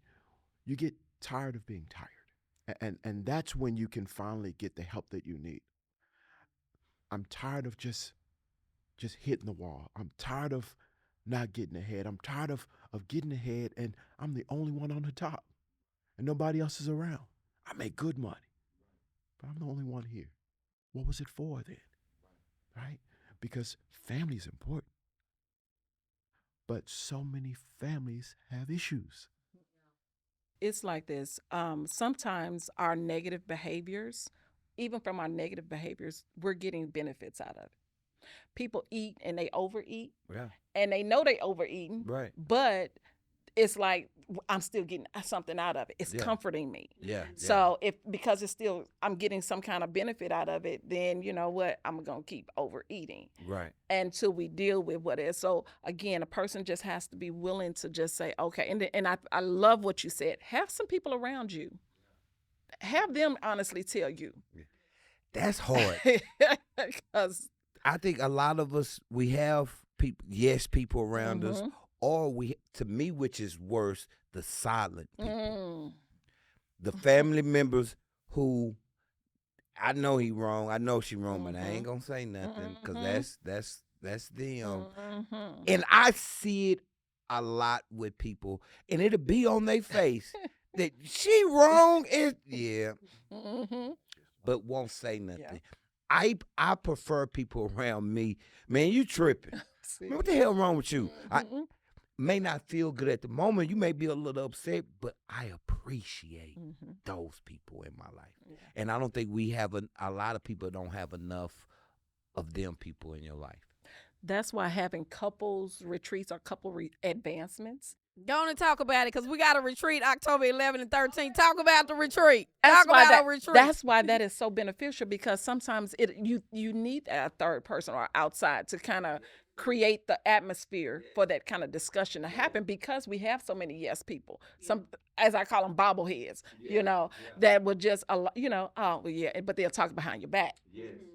You get tired of being tired. And that's when you can finally get the help that you need. I'm tired of just hitting the wall. I'm tired of not getting ahead. I'm tired of getting ahead and I'm the only one on the top and nobody else is around. I make good money, but I'm the only one here. What was it for then? Right? Because family is important. But so many families have issues. It's like this. Sometimes our negative behaviors, even from our negative behaviors, we're getting benefits out of it. People eat and they overeat, Yeah. and they know they overeating, Right. but it's like I'm still getting something out of it. It's Yeah. comforting me. Yeah. So because it's still I'm getting some kind of benefit out of it, then you know what? I'm gonna keep overeating Right. until we deal with what is. So again, a person just has to be willing to just say, okay. And I love what you said. Have some people around you. Have them honestly tell you. That's hard. Because I think a lot of us, we have people around us, or to me, which is worse, the silent people. The family members who, I know he wrong, I know she wrong, but I ain't gonna say nothing because that's them. And I see it a lot with people, and it'll be on their face that she wrong but won't say nothing. Yeah. I prefer people around me. Man, you tripping. Man, what the hell wrong with you? I may not feel good at the moment. You may be a little upset, but I appreciate those people in my life. Yeah. And I don't think we have a lot of people don't have enough of them people in your life. That's why having couples retreats or couple advancements. Go on and talk about it, because we got a retreat October 11th and 13th. Talk about the retreat. That's Talk about a retreat. That's why that is so beneficial, because sometimes you need a third person or outside to kind of create the atmosphere for that kind of discussion to happen, because we have so many yes people. Some, as I call them, bobbleheads, that would just, oh, well, yeah, but they'll talk behind your back.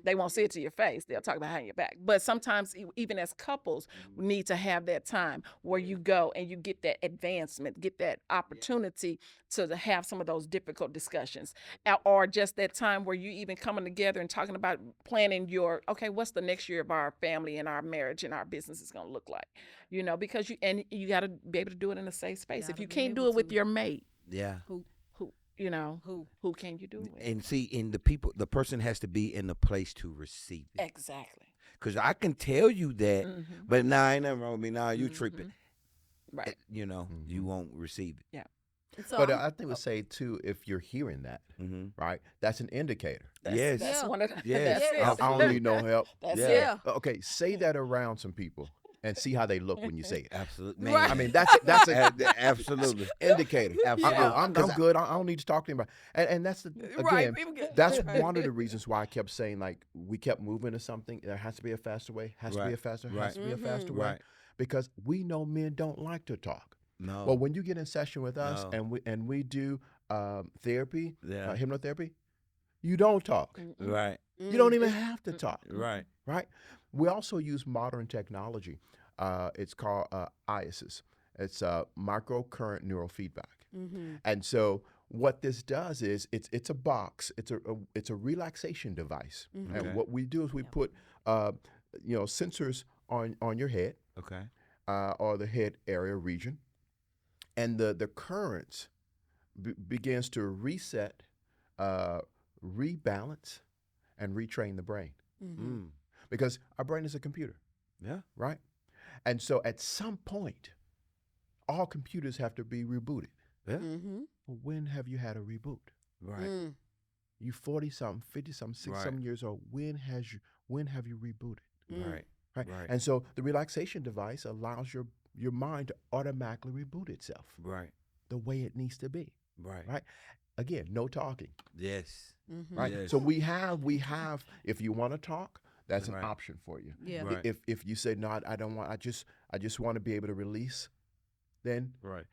They won't say it to your face. They'll talk behind your back. But sometimes, even as couples, we need to have that time where you go and you get that advancement, get that opportunity to have some of those difficult discussions, or just that time where you even coming together and talking about planning okay, what's the next year of our family and our marriage and our business is going to look like, because you got to be able to do it in a safe space. If you can't do it with your mate, Yeah. who can you do it with? And see, the person has to be in the place to receive it. Exactly. Because I can tell you that, but ain't nothing wrong with me. You tripping. Right. You won't receive it. Yeah. So But I think we say too, if you're hearing that, right, that's an indicator. Yes. That's one of the. Yes. That's it. I don't need no help. That's Yeah. it. Okay, say that around some people and see how they look when you say it. Absolutely. Right. I mean, that's an Absolutely. indicator. Absolutely. I'm good. I don't need to talk to anybody. And that's Right, again, people get- that's one of the reasons why I kept saying, like, we kept moving to something. There has to be a faster way. Has to be a faster. Has to be a faster way. Right. Because we know men don't like to talk. No. Well, when you get in session with us No. and we do therapy, Yeah. hypnotherapy, you don't talk. Right. You don't even have to talk. Right. Right. We also use modern technology. It's called ISIS. It's microcurrent neurofeedback. And so what this does is it's a box. It's a relaxation device. Okay. And what we do is we put sensors on your head Okay. or the head area region, and the currents begins to reset, rebalance, and retrain the brain. Because our brain is a computer. Yeah. Right? And so at some point, all computers have to be rebooted. Yeah. Well, when have you had a reboot? Right. You 40-something, 50-something, 60-something years old. When have you rebooted? Right. Right? Right. And so the relaxation device allows your mind to automatically reboot itself Right. the way it needs to be. Right. Right? Again, no talking. Yes. Right? Yes. So we have, if you want to talk, that's an Right. option for you. Yeah. Right. If you say, no, I don't want, I just want to be able to release, then Right.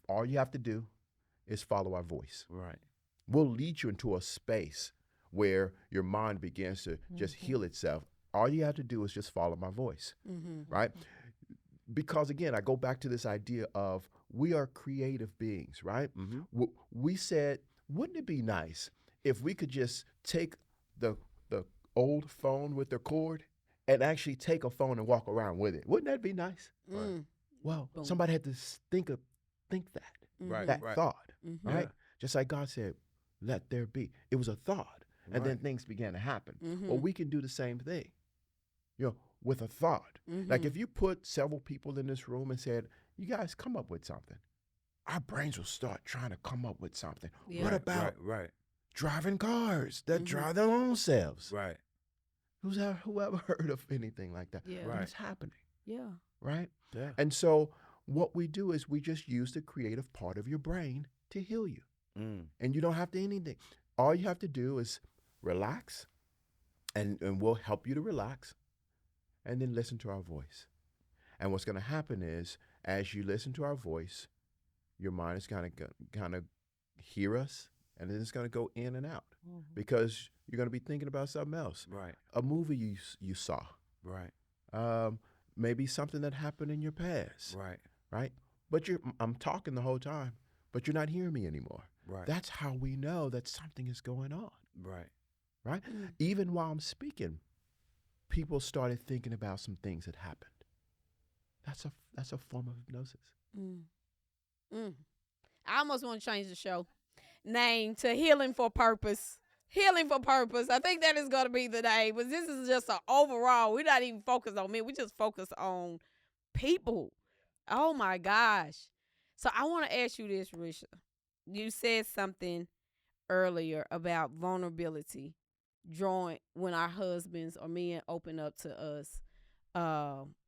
all you have to do is follow our voice. Right. We'll lead you into a space where your mind begins to just heal itself. All you have to do is just follow my voice, right? Because again, I go back to this idea of we are creative beings, right? We said, wouldn't it be nice if we could just take the old phone with the cord and actually take a phone and walk around with it. Wouldn't that be nice? Mm. Well, Boom. somebody had to think that, Right. that Right. thought, Mhm. right? Yeah. Just like God said, let there be. It was a thought, and then things began to happen. Well, Mhm. we can do the same thing, with a thought. Like Mhm. if you put several people in this room and said, you guys come up with something, our brains will start trying to come up with something. Yeah. What about Right. driving cars that Mhm. drive their own selves? Right. Whoever heard of anything like that? Yeah. But Right. it's happening, Yeah. right? Yeah. And so what we do is we just use the creative part of your brain to heal you. Mm. And you don't have to anything. All you have to do is relax, and we'll help you to relax, and then listen to our voice. And what's going to happen is, as you listen to our voice, your mind is kind of hear us, and then it's going to go in and out because you're going to be thinking about something else. Right. A movie you saw, Right. maybe something that happened in your past, Right. right? But I'm talking the whole time, but you're not hearing me anymore. Right. That's how we know that something is going on, Right. right? Mm. Even while I'm speaking, people started thinking about some things that happened. That's a form of hypnosis. Mm. Mm. I almost want to change the show name to Healing for Purpose. Healing for Purpose. I think that is going to be the name. But this is just an overall. We're not even focused on me. We just focus on people. Oh my gosh. So I want to ask you this, Risha. You said something earlier about vulnerability, drawing when our husbands or men open up to us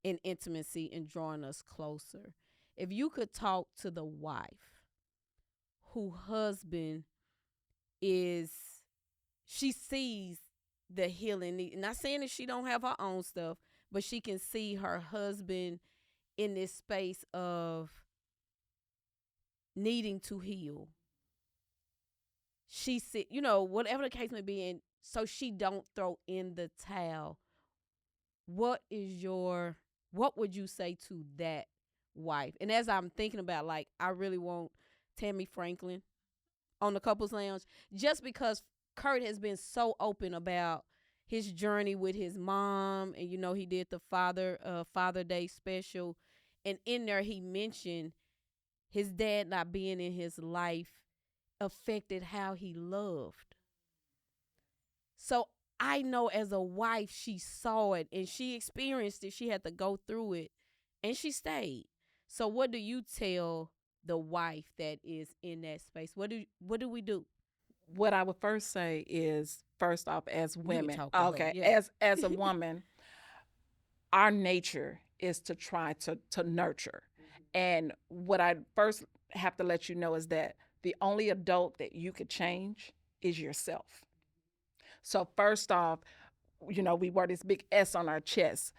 in intimacy and drawing us closer. If you could talk to the wife who husband is, she sees the healing need. Not saying that she don't have her own stuff, but she can see her husband in this space of needing to heal. She said, whatever the case may be, and so she don't throw in the towel. What would you say to that wife? And as I'm thinking about, like, I really want Tammy Franklin on the Couples Lounge, just because Kurt has been so open about his journey with his mom, and he did the Father Day special, and in there he mentioned his dad not being in his life affected how he loved. So I know as a wife, she saw it and she experienced it. She had to go through it and she stayed. So what do you tell the wife that is in that space? What do we do? What I would first say is, first off, as can women, talk to her, okay, yeah. as a woman, our nature is to try to nurture. And what I first have to let you know is that the only adult that you could change is yourself. So first off, we wear this big S on our chest.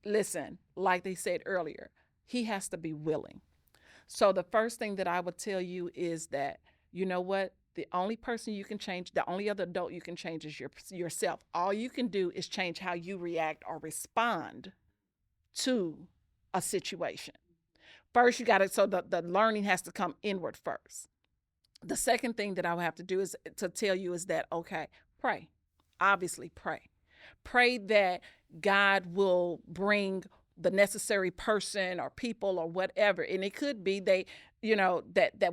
Listen, like they said earlier, he has to be willing. So the first thing that I would tell you is that, you know what? The only person you can change, the only other adult you can change is yourself. All you can do is change how you react or respond to a situation. First, you got to, so the learning has to come inward first. The second thing that I would have to do is to tell you is that, okay, pray. Obviously, pray. Pray that God will bring the necessary person or people or whatever. And it could be that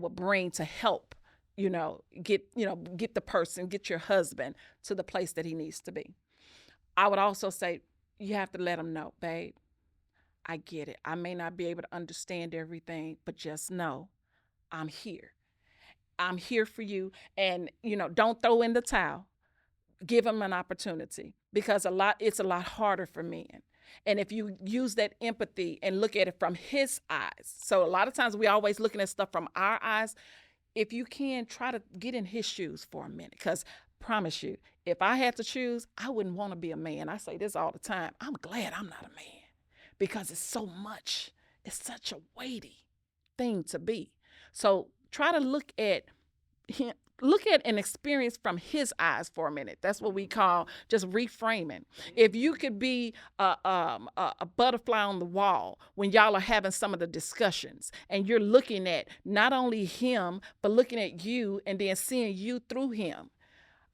will bring to help, get the person, get your husband to the place that he needs to be. I would also say you have to let him know, babe, I get it. I may not be able to understand everything, but just know I'm here. I'm here for you. And, don't throw in the towel. Give him an opportunity, because it's a lot harder for men. And if you use that empathy and look at it from his eyes, so a lot of times we always looking at stuff from our eyes. If you can, try to get in his shoes for a minute, because promise you, if I had to choose, I wouldn't want to be a man. I say this all the time. I'm glad I'm not a man, because it's so much. It's such a weighty thing to be. So try to look at him, look at an experience from his eyes for a minute. That's what we call just reframing. If you could be a butterfly on the wall when y'all are having some of the discussions, and you're looking at not only him, but looking at you and then seeing you through him,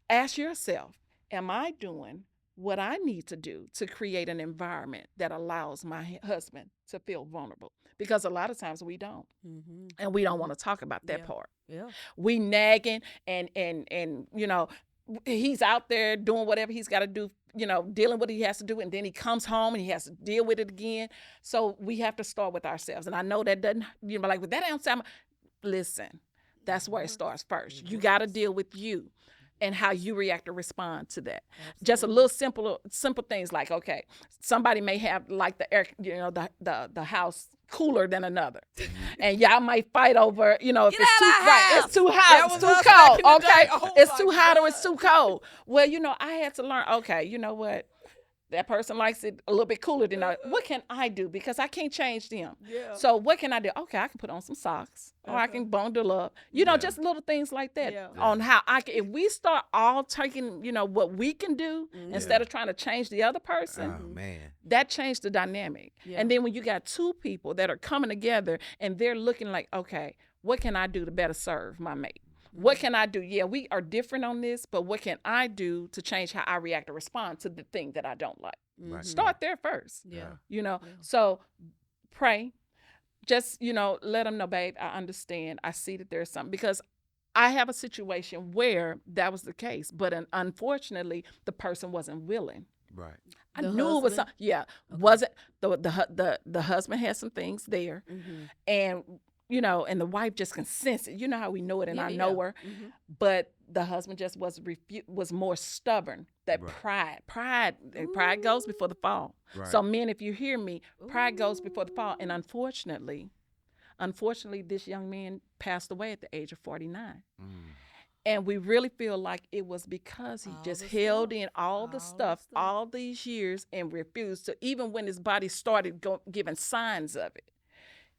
ask yourself, am I doing what I need to do to create an environment that allows my husband to feel vulnerable. Because a lot of times we don't. Mm-hmm. And we don't want to talk about that Yeah. part. Yeah. We nagging and he's out there doing whatever he's got to do, dealing with what he has to do, and then he comes home and he has to deal with it again. So we have to start with ourselves. And I know that doesn't, like, but that don't sound. Listen, that's where it starts first. You got to deal with you and how you react or respond to that. Just a little simple things like, okay, somebody may have like the air, the house cooler than another, and y'all might fight over, if Get it's too out of right, house. it's too That hot, it's was too us cold. back in the Okay, day. Oh it's my too hot or it's God. too cold. Well, I had to learn. Okay, you know what? That person likes it a little bit cooler than I. What can I do? Because I can't change them. Yeah. So what can I do? Okay, I can put on some socks, or I can bundle up. Just little things like that. Yeah. On how I can. If we start all taking, what we can do instead of trying to change the other person, Oh man. that changed the dynamic. Yeah. And then when you got two people that are coming together and they're looking like, okay, what can I do to better serve my mate? What can I do? Yeah, we are different on this, but what can I do to change how I react or respond to the thing that I don't like? Right. Start there first. Yeah. So pray. Just, let them know, babe, I understand. I see that there's something. Because I have a situation where that was the case, but unfortunately, the person wasn't willing. Right. I The knew it was husband? something. Yeah, wasn't the husband had some things there, Mm-hmm. and and the wife just can sense it. You know how we know it, and Yeah, I know yeah. her, Mm-hmm. but the husband just was more stubborn. That Right. pride goes before the fall. Right. So men, if you hear me, pride goes before the fall, and unfortunately, this young man passed away at the age of 49. Mm. And we really feel like it was because he All just the held stuff. in all All the the stuff stuff. all these years and refused to, even when his body started giving signs of it,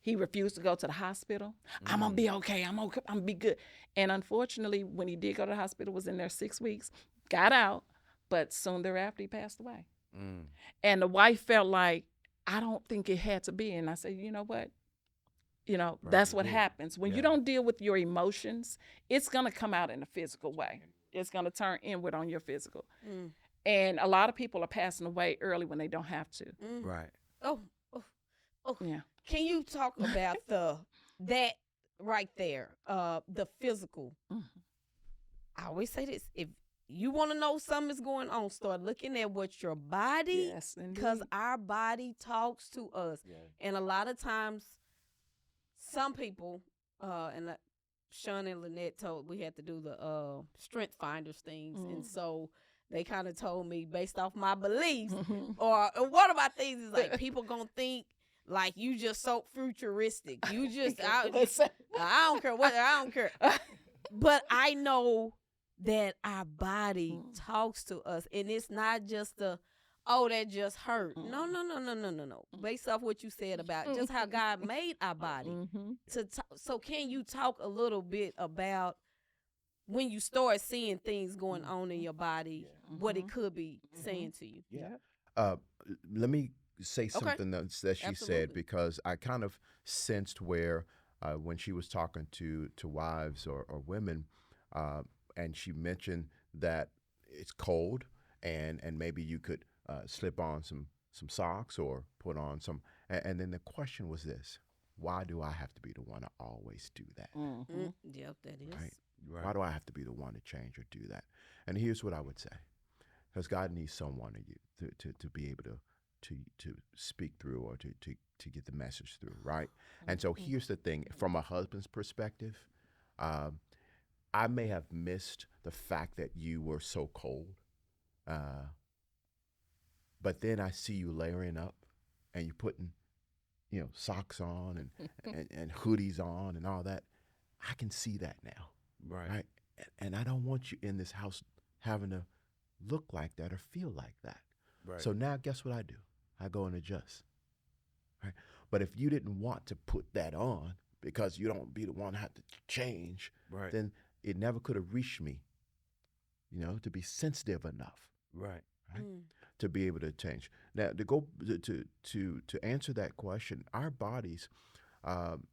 he refused to go to the hospital. I'm going to be okay. I'm going to be good. And unfortunately, when he did go to the hospital, was in there 6 weeks, got out, but soon thereafter he passed away. Mm. And the wife felt like, I don't think it had to be. And I said, you know what? That's it what did. happens. When you Yeah. don't deal with your emotions, it's going to come out in a physical way. It's going to turn inward on your physical. Mm. And a lot of people are passing away early when they don't have to. Mm. Right. Oh. Yeah. Can you talk about that right there? The physical. Mhm. I always say this: if you want to know something is going on, start looking at what your body, Yes, because indeed. our body talks to us. And a lot of times, some people, Sean and Lynette told we had to do the strength finders things, and so they kind of told me based off my beliefs, or one of my things is like people gonna think like you just so futuristic. You just I don't care what I don't care, but I know that our body talks to us, and it's not just that just hurt. No. Based off what you said about just how God made our body. So can you talk a little bit about when you start seeing things going on in your body, what it could be saying to you? Yeah. Let me say something that she Absolutely. said, because I kind of sensed where when she was talking to wives or women, and she mentioned that it's cold and maybe you could slip on some socks or put on some, and then the question was this: why do I have to be the one to always do that? Yep, that is. Right? Why do I have to be the one to change or do that? And here's what I would say: because God needs someone in you to be able to speak through or to get the message through, right? And so here's the thing: from a husband's perspective, I may have missed the fact that you were so cold, but then I see you layering up and you putting, socks on and hoodies on and all that. I can see that now, right? And I don't want you in this house having to look like that or feel like that. Right. So now, guess what I do? I go and adjust, right? But if you didn't want to put that on because you don't be the one to have to change, Right. then it never could have reached me, to be sensitive enough, Right. to be able to change. Now, to go to answer that question, our bodies,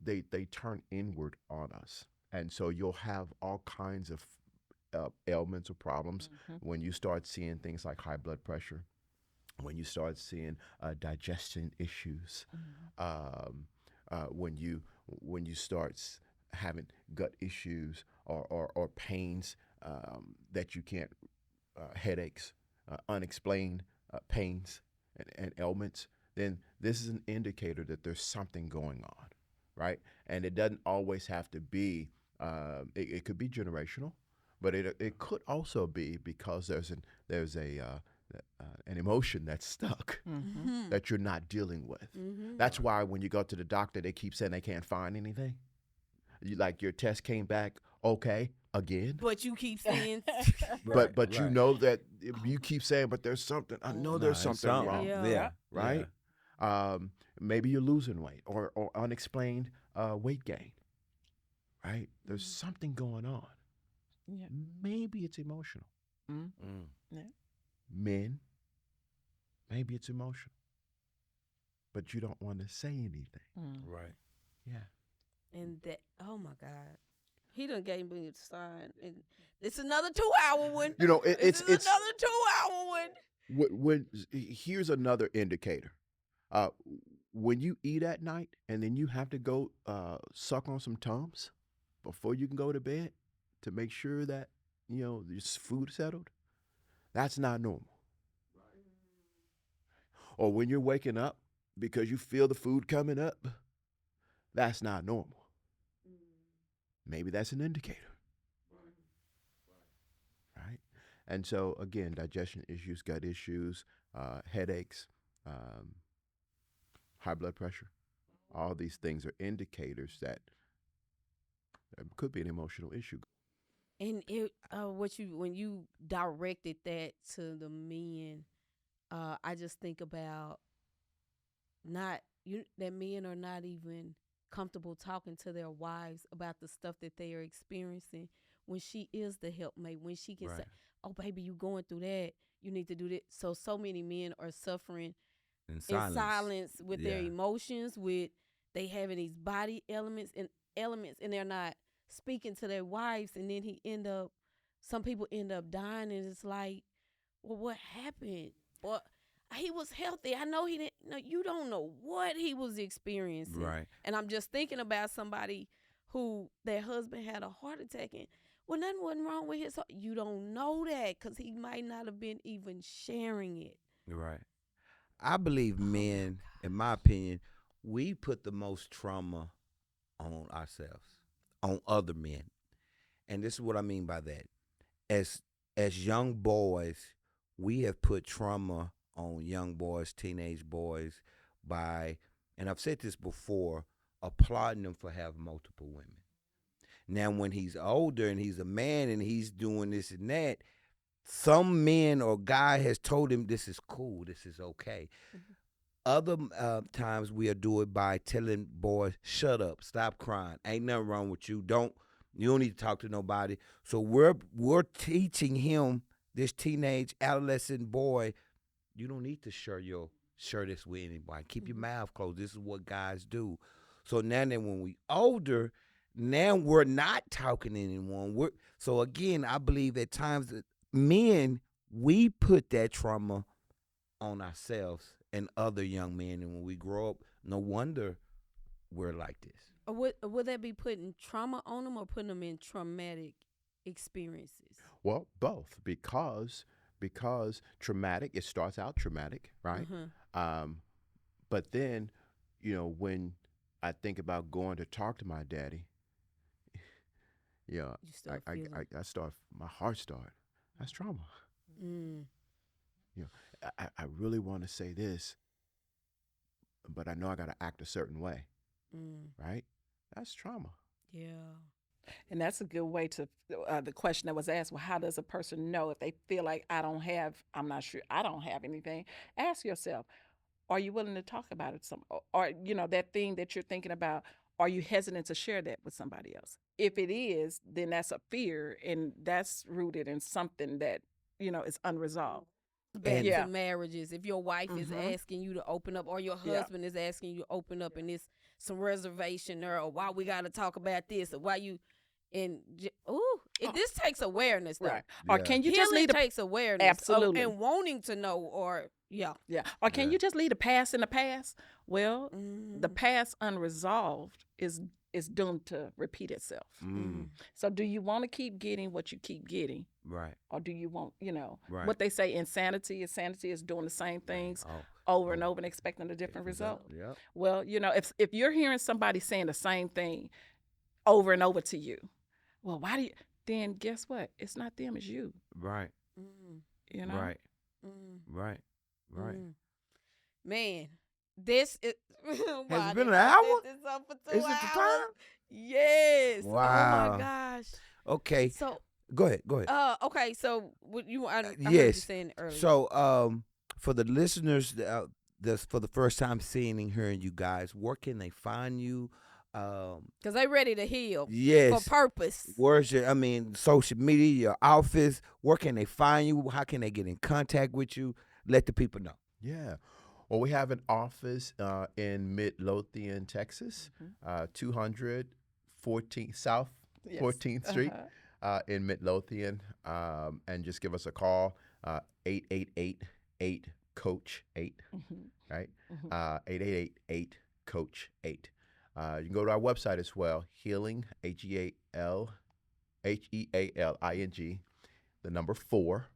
they turn inward on us, and so you'll have all kinds of ailments or problems, Mhm. when you start seeing things like high blood pressure, when you start seeing digestion issues, um, when you start having gut issues or pains that you can't, headaches, unexplained pains and ailments, then this is an indicator that there's something going on, right? And it doesn't always have to be. It could be generational, but it could also be because there's an emotion that's stuck Mhm. that you're not dealing with. Mm-hmm. That's why when you go to the doctor, they keep saying they can't find anything. Like your test came back okay again, But you keep seeing. Right, but you right. know that you keep saying, but there's something. I know Nah, there's it's something something. wrong, Yeah. Yeah, right? Maybe you're losing weight or unexplained weight gain, right? There's something going on. Yeah. Maybe it's emotional. Mm. Mm. Yeah. Men, maybe it's emotional, but you don't want to say anything. Mm. Right. Yeah. And that, oh my God, he done gave me a sign, and it's another 2-hour one. You know, This is it's another 2-hour one. here's another indicator. Uh, when you eat at night and then you have to go suck on some Tums before you can go to bed to make sure that your food settled, that's not normal. Or when you're waking up because you feel the food coming up, that's not normal. Maybe that's an indicator, right? And so again, digestion issues, gut issues, headaches, um, high blood pressure. All these things are indicators that there could be an emotional issue. And it, when you directed that to the men, I just think about not you that men are not even comfortable talking to their wives about the stuff that they are experiencing when she is the helpmate, when she can say, Right. "Oh, baby, you going through that? You need to do that." So many men are suffering In in silence. silence with their Yeah. emotions, with they having these body elements, and they're not speaking to their wives, and then some people end up dying, and it's like, well, what happened? Well, he was healthy. I know he didn't. No, you don't know what he was experiencing. Right. And I'm just thinking about somebody who their husband had a heart attack, and well, nothing wasn't wrong with his heart. You don't know that because he might not have been even sharing it. Right. I believe Oh my men, in my opinion, we put the most trauma on ourselves, on other men. And this is what I mean by that. As young boys, we have put trauma on young boys, teenage boys by, and I've said this before, applauding them for having multiple women. Now when he's older and he's a man and he's doing this and that, some men or guy has told him this is cool, this is okay. Mhm. Other times we'll do it by telling boys, shut up, stop crying, ain't nothing wrong with you, you don't need to talk to nobody. So we're teaching him, this teenage adolescent boy, you don't need to share this with anybody. Keep your Mhm. mouth closed. This is what guys do. So now that when we older, now we're not talking to anyone. So again, I believe at times that men, we put that trauma on ourselves and other young men, and when we grow up, no wonder we're like this. Or would that be putting trauma on them or putting them in traumatic experiences? Well, both, because traumatic. It starts out traumatic, right? Uh-huh. But then, when I think about going to talk to my daddy, yeah, You start feeling. I start, my heart start. That's trauma. Mm. You know, I really want to say this, but I know I got to act a certain way, Mm. right? That's trauma. Yeah. And that's a good way to the question that was asked. Well, how does a person know if they feel like I'm not sure, I don't have anything? Ask yourself, are you willing to talk about it? Or that thing that you're thinking about, are you hesitant to share that with somebody else? If it is, then that's a fear, and that's rooted in something that is unresolved. Back And to Yeah. marriages. If your wife is Mhm. asking you to open up, or your Yeah. husband is asking you to open up, and it's some reservation there, or why we got to talk about this, or why you, This takes awareness, though. Right. Or Yeah. can you just Healing leave the takes awareness. Absolutely. And wanting to know, or yeah. yeah. Or can Yeah. you just leave the past in the past? Well, the Mm. past unresolved is doomed to repeat itself. So do you want to keep getting what you keep getting? Right. Or do you want, Right. what they say, insanity is doing the same things over and over and expecting a different result? Yep. Well, if you're hearing somebody saying the same thing over and over to you, well, why do you, then guess what? It's not them, it's you, Right. Mm. Right. Mm. Right. Right. Mm. Man, this is. Has it been an hour? This up for 2 Is it the hours. time? Yes. Oh Wow. my gosh. Okay. So. Go ahead. Go ahead. Okay. So what you? I heard you yes. saying earlier. So, for the listeners that's for the first time seeing and hearing you guys, where can they find you? Because they ready to heal. Yes. For purpose. Where's social media, your office? Where can they find you? How can they get in contact with you? Let the people know. Yeah. Well, we have an office in Midlothian, Texas, 214 South Yes. 14th Street in Midlothian. And just give us a call, 888-8-COACH-8, right? 888-8-COACH-8. You can go to our website as well, healing, HEALING, the number 4,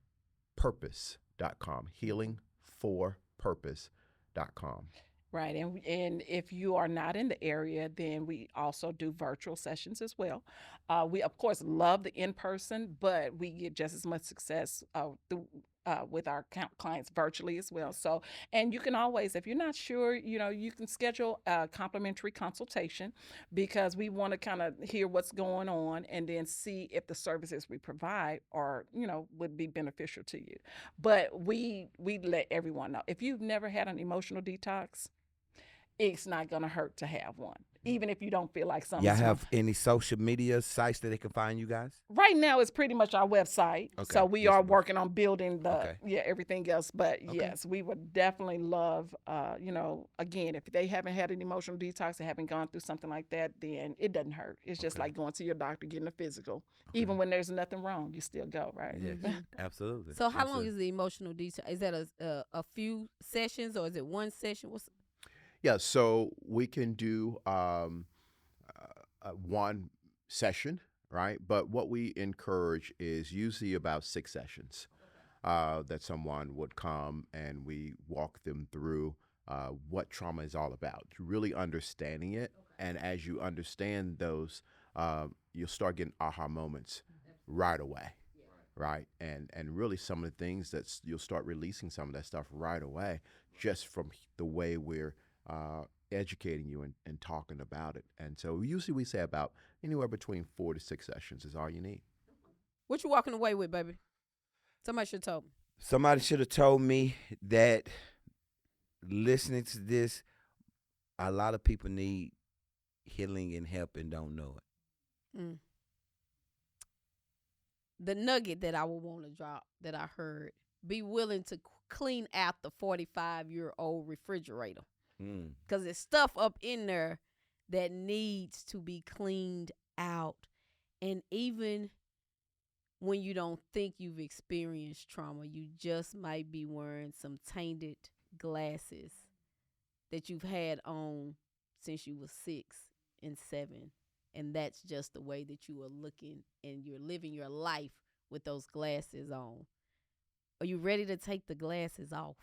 purpose.com, healing4purpose.com. Right, and if you are not in the area, then we also do virtual sessions as well. We of course love the in person, but we get just as much success with our clients virtually as well. So, and you can always, if you're not sure, you can schedule a complimentary consultation, because we want to kind of hear what's going on and then see if the services we provide are, would be beneficial to you. But we let everyone know, if you've never had an emotional detox, it's not going to hurt to have one, even if you don't feel like something's Y'all wrong. have any social media sites that they can find you guys? Right now, it's pretty much our website. Okay. So we Yes, are ma'am. working on building Okay. everything else. But yes, we would definitely love, again, if they haven't had an emotional detox, they haven't gone through something like that, then it doesn't hurt. It's just Okay. like going to your doctor, getting a physical. Even when there's nothing wrong, you still go, right? Yes, absolutely. So how long Absolutely. is the emotional detox? Is that a few sessions, or is it one session? Yeah, so we can do one session, right? But what we encourage is usually about 6 sessions that someone would come and we walk them through what trauma is all about, really understanding it. And as you understand those, you'll start getting aha moments right away. Right. And really some of the things that you'll start releasing some of that stuff right away, just from the way we're educating you and talking about it. And so usually we say about anywhere between 4 to 6 sessions is all you need. What you walking away with, baby? Somebody should have told me. Somebody should have told me that listening to this, a lot of people need healing and help and don't know it. The nugget that I would want to drop that I heard: be willing to clean out the 45-year-old refrigerator, because there's stuff up in there that needs to be cleaned out. And even when you don't think you've experienced trauma, you just might be wearing some tainted glasses that you've had on since you were 6 and 7. And that's just the way that you are looking and you're living your life with those glasses on. Are you ready to take the glasses off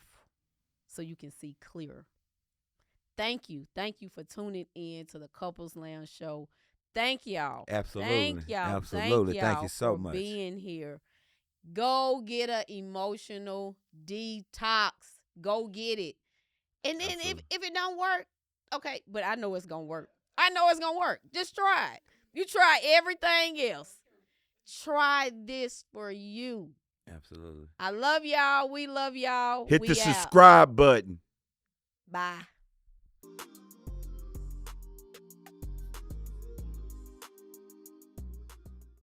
so you can see clearer? Thank you. Thank you for tuning in to the Couples Lounge Show. Thank y'all. Absolutely. Thank y'all. Absolutely. Thank y'all Thank you so for much. being here. Go get an emotional detox. Go get it. And then if it don't work, okay, but I know it's going to work. I know it's going to work. Just try it. You try everything else. Try this for you. Absolutely. I love y'all. We love y'all. Hit We the out. subscribe button. Bye.